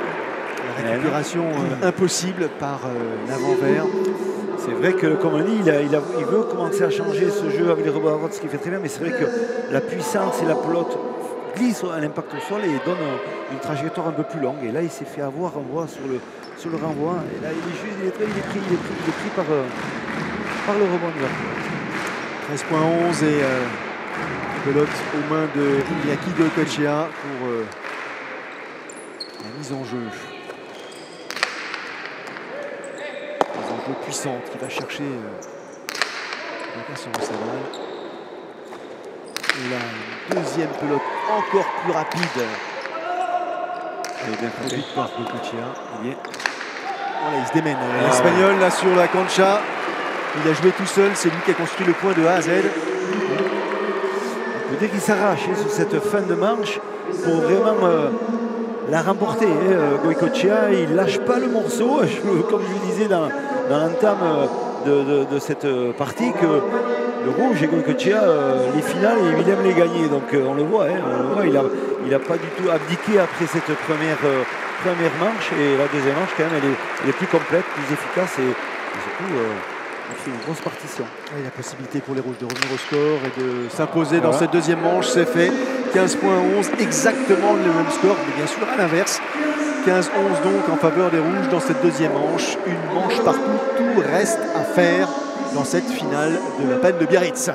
[SPEAKER 1] La récupération impossible par l'avant vert.
[SPEAKER 2] C'est vrai que, comme on dit, il veut commencer à changer ce jeu avec les rebonds à droite, ce qui fait très bien, mais c'est vrai que la puissance et la pelote glissent à l'impact au sol et donnent une trajectoire un peu plus longue. Et là, il s'est fait avoir, on voit, sur le renvoi. Et là, il est pris par le rebond.
[SPEAKER 1] 13.11 et pelote aux mains de Iñaki Goycochea pour la mise en jeu. Mise en jeu puissante qui va chercher Soro Sabal. Et là, une deuxième pelote encore plus rapide. Elle est bien produite par Goycochea. Voilà, il se démène. L'Espagnol là sur la cancha. Il a joué tout seul, c'est lui qui a construit le point de A à Z.
[SPEAKER 2] On peut dire qu'il s'arrache sur cette fin de manche pour vraiment la remporter. Goycochea, il ne lâche pas le morceau, comme je le disais dans l'entame de cette partie, que le rouge et Goycochea, les finales, il aime les gagner. Donc on le voit, il n'a pas du tout abdiqué après cette première manche. Et la deuxième manche, quand même, elle est plus complète, plus efficace et surtout ont fait une grosse partition.
[SPEAKER 1] Et la possibilité pour les Rouges de revenir au score et de s'imposer dans cette deuxième manche, c'est fait. 15 points 11, exactement le même score, mais bien sûr à l'inverse. 15-11 donc en faveur des Rouges dans cette deuxième manche. Une manche partout, tout reste à faire dans cette finale de l'Open de Biarritz.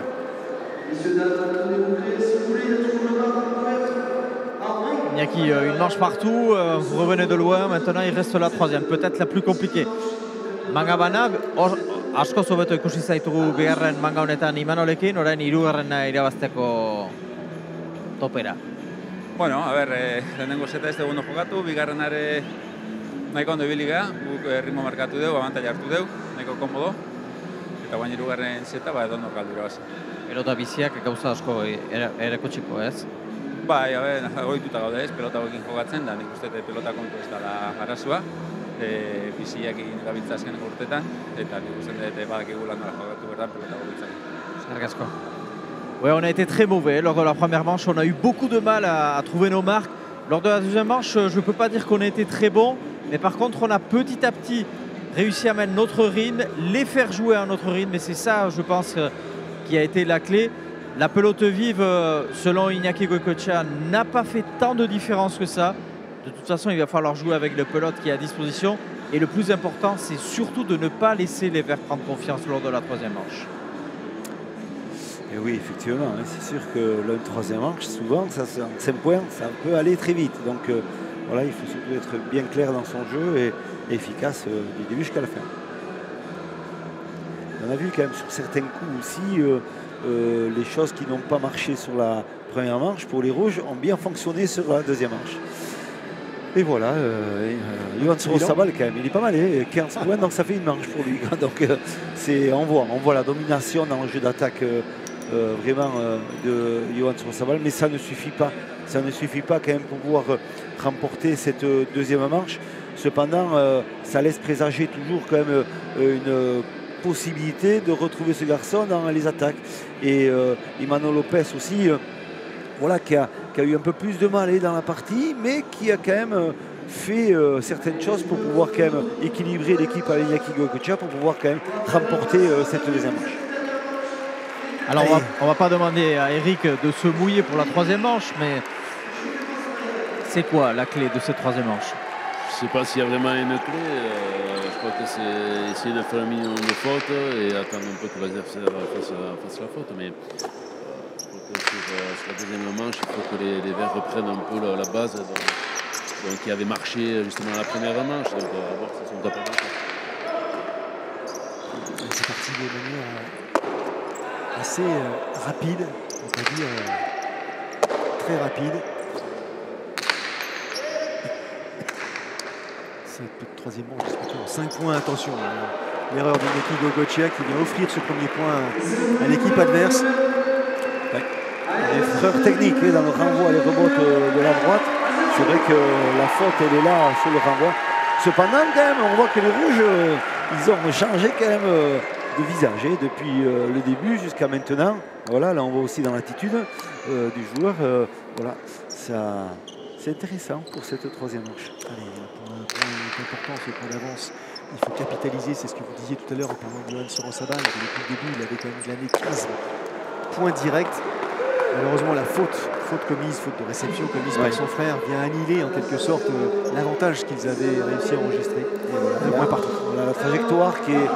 [SPEAKER 3] Iñaki, une manche partout, vous revenez de loin, maintenant il reste la troisième, peut-être la plus compliquée. Manga bana, asko hobeto ikusi zaitugu bigarren manga honetan Imanolekin, orain hirugarren irabazteko topera.
[SPEAKER 6] Bueno, a ver, lehenengo seta ez dugu ondo jokatu, bigarrenare nahiko ondo ibili gara, guk ritmo markatu dugu, abantaila hartu dugu, nahiko komodo, eta baina hirugarren seta, edo nor galdu irabazi.
[SPEAKER 3] Pelota biziak gauza asko erakutsiko, ez?
[SPEAKER 6] Bai, a ber, goituta gaude ez, pelota hauekin jokatzen, da nik uste pelota kontu ez dela arazoa, biziak egin gabiltza azkeneko urtetan, eta nik uste badakigu lan nola jokatu behar da pelota hauekin.
[SPEAKER 3] Eskerrik asko. Ouais, on a été très mauvais lors de la première manche. On a eu beaucoup de mal à trouver nos marques. Lors de la deuxième manche, je ne peux pas dire qu'on a été très bon, mais par contre, on a petit à petit réussi à mettre notre rythme, les faire jouer à notre rythme. Et c'est ça, je pense, qui a été la clé. La pelote vive, selon Iñaki Goicoechea, n'a pas fait tant de différence que ça. De toute façon, il va falloir jouer avec le pelote qui est à disposition. Et le plus important, c'est surtout de ne pas laisser les Verts prendre confiance lors de la troisième manche.
[SPEAKER 2] Et oui, effectivement, hein, c'est sûr que la troisième manche, souvent, ça, 5 points, ça peut aller très vite. Donc voilà, il faut surtout être bien clair dans son jeu et efficace du début jusqu'à la fin. On a vu quand même sur certains coups aussi, les choses qui n'ont pas marché sur la première manche pour les Rouges ont bien fonctionné sur la deuxième manche. Et voilà, Yohann Sorosabal quand même, il est pas mal, 15 points, donc ça fait une manche pour lui. Donc on voit la domination dans le jeu d'attaque vraiment de Yohann Sorosabal, mais ça ne suffit pas. Ça ne suffit pas quand même pour pouvoir remporter cette deuxième manche. Cependant, ça laisse présager toujours quand même une possibilité de retrouver ce garçon dans les attaques. Et Imano Lopez aussi, voilà, qui a eu un peu plus de mal dans la partie, mais qui a quand même fait certaines choses pour pouvoir quand même équilibrer l'équipe avec Iñaki Goicoechea pour pouvoir quand même remporter cette deuxième manche.
[SPEAKER 3] Alors on va pas demander à Eric de se mouiller pour la troisième manche, mais c'est quoi la clé de cette troisième manche?
[SPEAKER 4] Je ne sais pas s'il y a vraiment une clé. Je crois que c'est essayer de faire un minimum de fautes et attendre un peu que l'adversaire fasse la faute. Mais je crois que sur la deuxième manche, il faut que les Verts reprennent un peu la base donc, qui avait marché justement la première manche. Donc on va voir si sont capables.
[SPEAKER 1] C'est parti de manière assez rapide, on peut dire très rapide. Cette troisième manche, 5 points, attention. L'erreur d'Iñaki Goicoechea qui vient offrir ce premier point à l'équipe adverse.
[SPEAKER 2] Ouais. Erreur technique dans le renvoi, les rebotes de la droite. C'est vrai que la faute, elle est là sur le renvoi. Cependant, quand même, on voit que les Rouges, ils ont changé quand même de visage depuis le début jusqu'à maintenant. Voilà, là on voit aussi dans l'attitude du joueur. Voilà, c'est intéressant pour cette troisième manche.
[SPEAKER 1] Allez, pour un point important, ce point d'avance, il faut capitaliser, c'est ce que vous disiez tout à l'heure en parlant de Yohann Sorosabal. Depuis le début, il avait quand même gagné 15 points directs. Malheureusement, la faute commise, faute de réception commise par son frère, vient annihiler en quelque sorte l'avantage qu'ils avaient réussi à enregistrer. Et voilà, le point partout.
[SPEAKER 2] Voilà la trajectoire qui est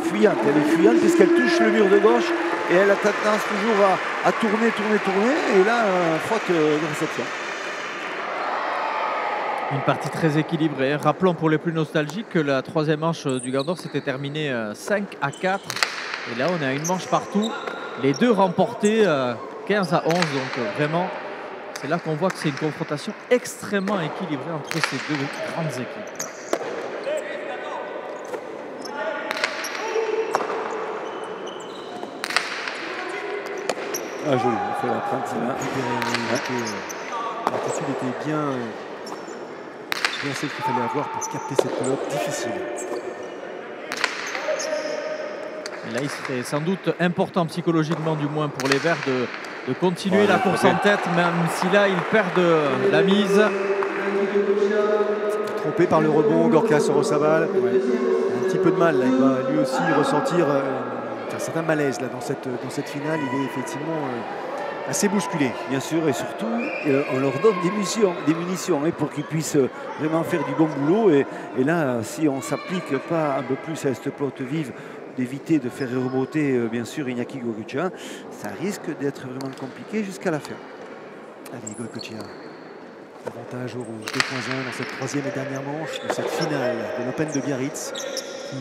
[SPEAKER 2] fuyante. Elle est fuyante puisqu'elle touche le mur de gauche et elle a tendance toujours à tourner. Et là, faute de réception.
[SPEAKER 3] Une partie très équilibrée. Rappelons pour les plus nostalgiques que la troisième manche du Gandor s'était terminée 5-4. Et là, on a une manche partout. Les deux remportés 15-11. Donc vraiment, c'est là qu'on voit que c'est une confrontation extrêmement équilibrée entre ces deux grandes équipes.
[SPEAKER 2] Ah, joli, il fait la prendre.
[SPEAKER 1] L'attitude était bien celle qu'il fallait avoir pour capter cette pelote difficile.
[SPEAKER 3] Et là, il serait sans doute important psychologiquement, du moins pour les Verts, de continuer la course en tête, même si là, ils perdent la mise.
[SPEAKER 1] Trompé par le rebond, Gorka Sorosabal. Un petit petit peu de mal. Là. Il va lui aussi ressentir un certain malaise là, dans cette finale. Il est effectivement assez bousculé.
[SPEAKER 2] Bien sûr, et surtout, on leur donne des munitions pour qu'ils puissent vraiment faire du bon boulot. Et là, si on ne s'applique pas un peu plus à cette pelote vive, d'éviter de faire remonter, bien sûr, Iñaki Goicoechea, ça risque d'être vraiment compliqué jusqu'à la fin.
[SPEAKER 1] Allez, Goicoechea. Avantage au rouge, 2.1 dans cette troisième et dernière manche de cette finale de l'Open de Biarritz qui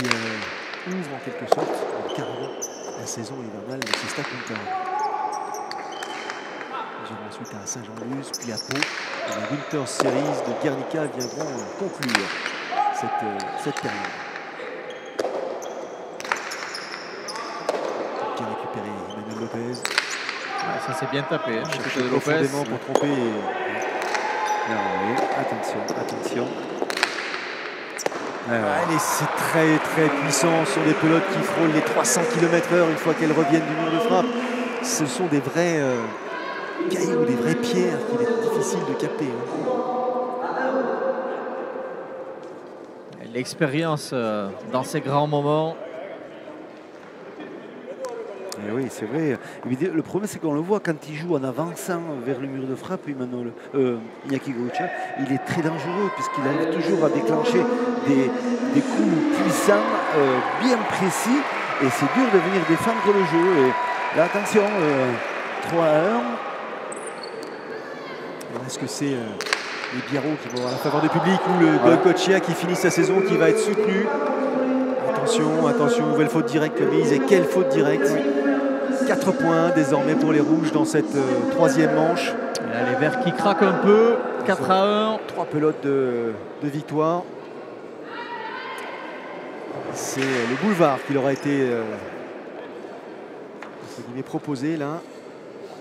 [SPEAKER 1] ouvre en quelque sorte carrément la saison hivernale de Cesta Punta. Nous irons ensuite à Saint-Jean-de-Luz, puis à Pau. Et les Winter Series de Guernica viendront conclure cette période. Bien récupéré Emmanuel Lopez.
[SPEAKER 3] Ouais, ça s'est bien tapé. Hein,
[SPEAKER 1] Cherche profondément pour tromper.
[SPEAKER 2] Attention.
[SPEAKER 1] Allez, c'est très très puissant sur des pelotes qui frôlent les 300 km/h une fois qu'elles reviennent du mur de frappe. Ce sont des vrais cailloux, des vraies pierres qu'il est difficile de capter.
[SPEAKER 3] L'expérience dans ces grands moments.
[SPEAKER 2] Et oui, c'est vrai. Le problème, c'est qu'on le voit quand il joue en avançant vers le mur de frappe, Iñaki Goicoechea, il est très dangereux puisqu'il arrive toujours à déclencher des coups puissants, bien précis, et c'est dur de venir défendre le jeu. Et là, attention, 3-1.
[SPEAKER 1] Est-ce que c'est les Biarros qui vont avoir la faveur du public ou le Goicoechea qui finit sa saison, qui va être soutenu? Attention, nouvelle faute directe mise, et quelle faute directe! 4 points désormais pour les Rouges dans cette troisième manche.
[SPEAKER 3] Et là, les Verts qui craquent un peu, 4-1.
[SPEAKER 1] 3 pelotes de victoire. C'est le boulevard qui leur a été proposé là.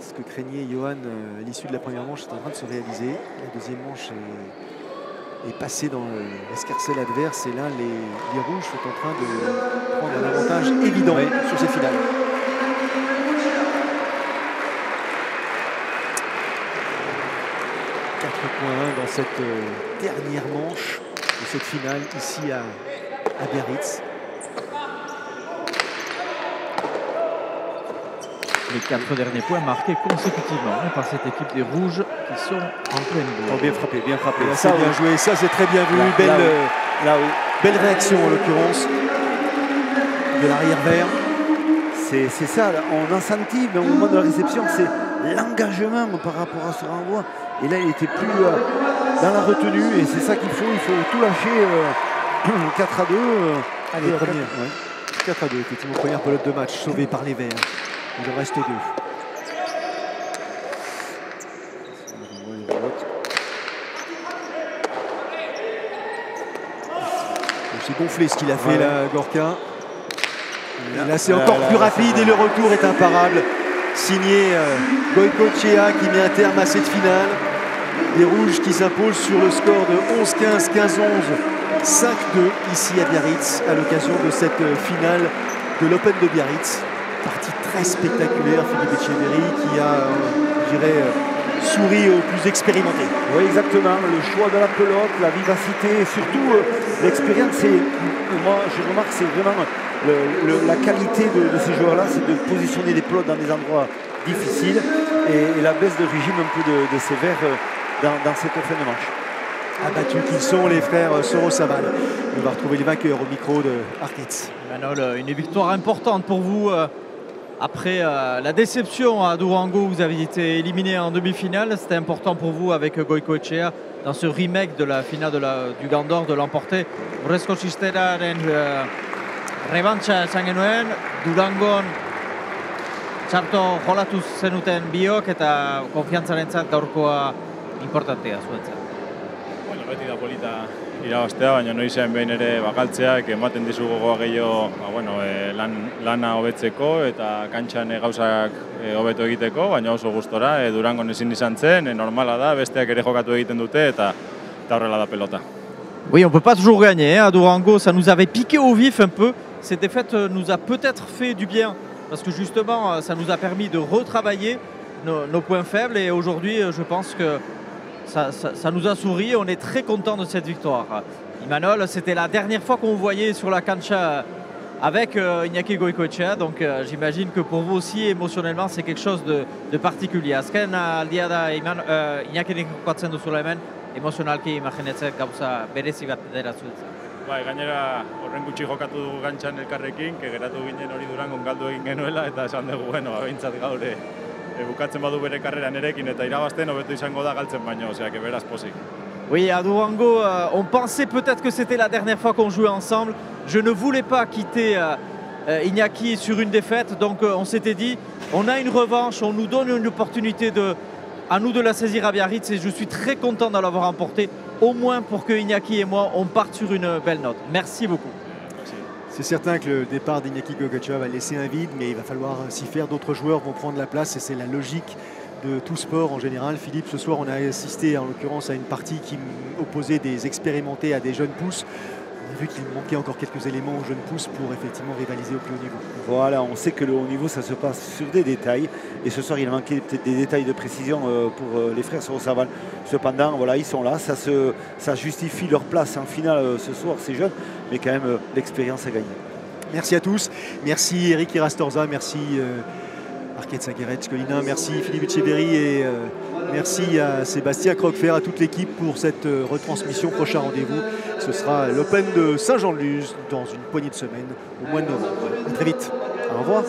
[SPEAKER 1] Ce que craignait Johan à l'issue de la première manche est en train de se réaliser. La deuxième manche est passée dans l'escarcelle adverse, et là les Rouges sont en train de prendre un avantage évident sur cette finale. Dans cette dernière manche de cette finale ici à Biarritz.
[SPEAKER 3] Les 4 derniers points marqués consécutivement par cette équipe des Rouges qui sont en pleine bourre.
[SPEAKER 2] Bien frappé.
[SPEAKER 1] Ça, bien joué, ça c'est très bien vu. Belle réaction en l'occurrence de l'arrière vert.
[SPEAKER 2] C'est ça, on a senti, mais au moment de la réception, c'est l'engagement par rapport à ce renvoi. Et là, il était plus dans la retenue, et c'est ça qu'il faut. Il faut tout lâcher. 4-2.
[SPEAKER 1] Allez, 4-2, effectivement, première pelote de match sauvée par les Verts. Il en reste 2. C'est gonflé ce qu'il a fait là, Gorka. Et là, c'est encore plus rapide, et le retour est imparable. Signé Goicoechea qui met un terme à cette finale. Les Rouges qui s'imposent sur le score de 11-15, 15-11, 5-2 ici à Biarritz à l'occasion de cette finale de l'Open de Biarritz. Partie très spectaculaire, Philippe Etcheverry qui a, je dirais, souri aux plus expérimentés.
[SPEAKER 2] Oui, exactement. Le choix de la pelote, la vivacité, et surtout l'expérience. Moi, je remarque que c'est vraiment la qualité de ces joueurs-là, c'est de positionner des pelotes dans des endroits difficiles, et la baisse de régime un peu de ces Verts dans cette fin de manche.
[SPEAKER 1] Abattus qu'ils sont, les frères Soro-Saval. On va retrouver les vainqueurs au micro de Arquette.
[SPEAKER 3] Manol, une victoire importante pour vous après la déception à Durango. Vous avez été éliminé en demi-finale. C'était important pour vous avec Goicoechea dans ce remake de la finale du Gandor de l'emporter. Urrezko Sisteraren revancha esan genuen, Durangon txarto jolatu zenuten biok, eta konfiantzarentzat gaurkoa importantea zuentzat.
[SPEAKER 7] Bueno, beti da polita irabaztea, baina noizean behin ere bakaltzeak ematen dizu gogoa gehiago lana hobetzeko eta kantxan gauzak hobeto egiteko, baina oso gustora. Durangon ezin izan zen, normala da, besteak ere jokatu egiten dute, eta horrela da pelota.
[SPEAKER 3] Oui, on ne peut pas toujours gagner à Durango, ça nous avait piqué au vif un peu. Cette défaite nous a peut-être fait du bien, parce que justement, ça nous a permis de retravailler nos points faibles, et aujourd'hui, je pense que ça nous a souri. On est très content de cette victoire Imanol, c'était la dernière fois qu'on vous voyait sur la cancha avec Iñaki Goicoechea, donc j'imagine que pour vous aussi, émotionnellement, c'est quelque chose de particulier. Azken aldia da Iñakirik jokatzen duzula hemen, emozionalki imaginatzen gauza berezi bat dela zuretzat.
[SPEAKER 7] Bai, gainera horren gutxi jokatu dugu gantxan elkarrekin, geratu ginen hori Durangon galdu egin genuela, eta esan dugu, bueno, behintzat gaur bukatzen badu bere karrera nerekin, eta irabazten hobeto izango da galtzen baino, osea, que beraz pozik.
[SPEAKER 3] Oui, à Durango, on pensait peut-être que c'était la dernière fois qu'on jouait ensemble. Je ne voulais pas quitter Iñaki sur une défaite, donc on s'était dit, on a une revanche, on nous donne une opportunité à nous de la saisir à Biarritz, et je suis très content de l'avoir emporté, au moins pour que Iñaki et moi, on parte sur une belle note. Merci beaucoup.
[SPEAKER 1] C'est certain que le départ d'Iñaki Goicoechea va laisser un vide, mais il va falloir s'y faire. D'autres joueurs vont prendre la place et c'est la logique de tout sport en général. Philippe, ce soir, on a assisté en l'occurrence à une partie qui opposait des expérimentés à des jeunes pousses. On a vu qu'il manquait encore quelques éléments aux jeunes pousses pour effectivement rivaliser au plus haut niveau.
[SPEAKER 2] Voilà, on sait que le haut niveau, ça se passe sur des détails. Et ce soir, il manquait peut-être des détails de précision pour les frères Sorosaval. Cependant, voilà, ils sont là. Ça justifie leur place en finale ce soir, ces jeunes. Mais quand même, l'expérience a gagné.
[SPEAKER 1] Merci à tous. Merci Eric Irastorza. Merci Arcade Saguerec, Colina. Merci Philippe Etcheverry et merci à Sébastien Croquefer, à toute l'équipe pour cette retransmission. Prochain rendez-vous, ce sera l'Open de Saint-Jean-de-Luz dans une poignée de semaines au mois de novembre. À très vite. Au revoir.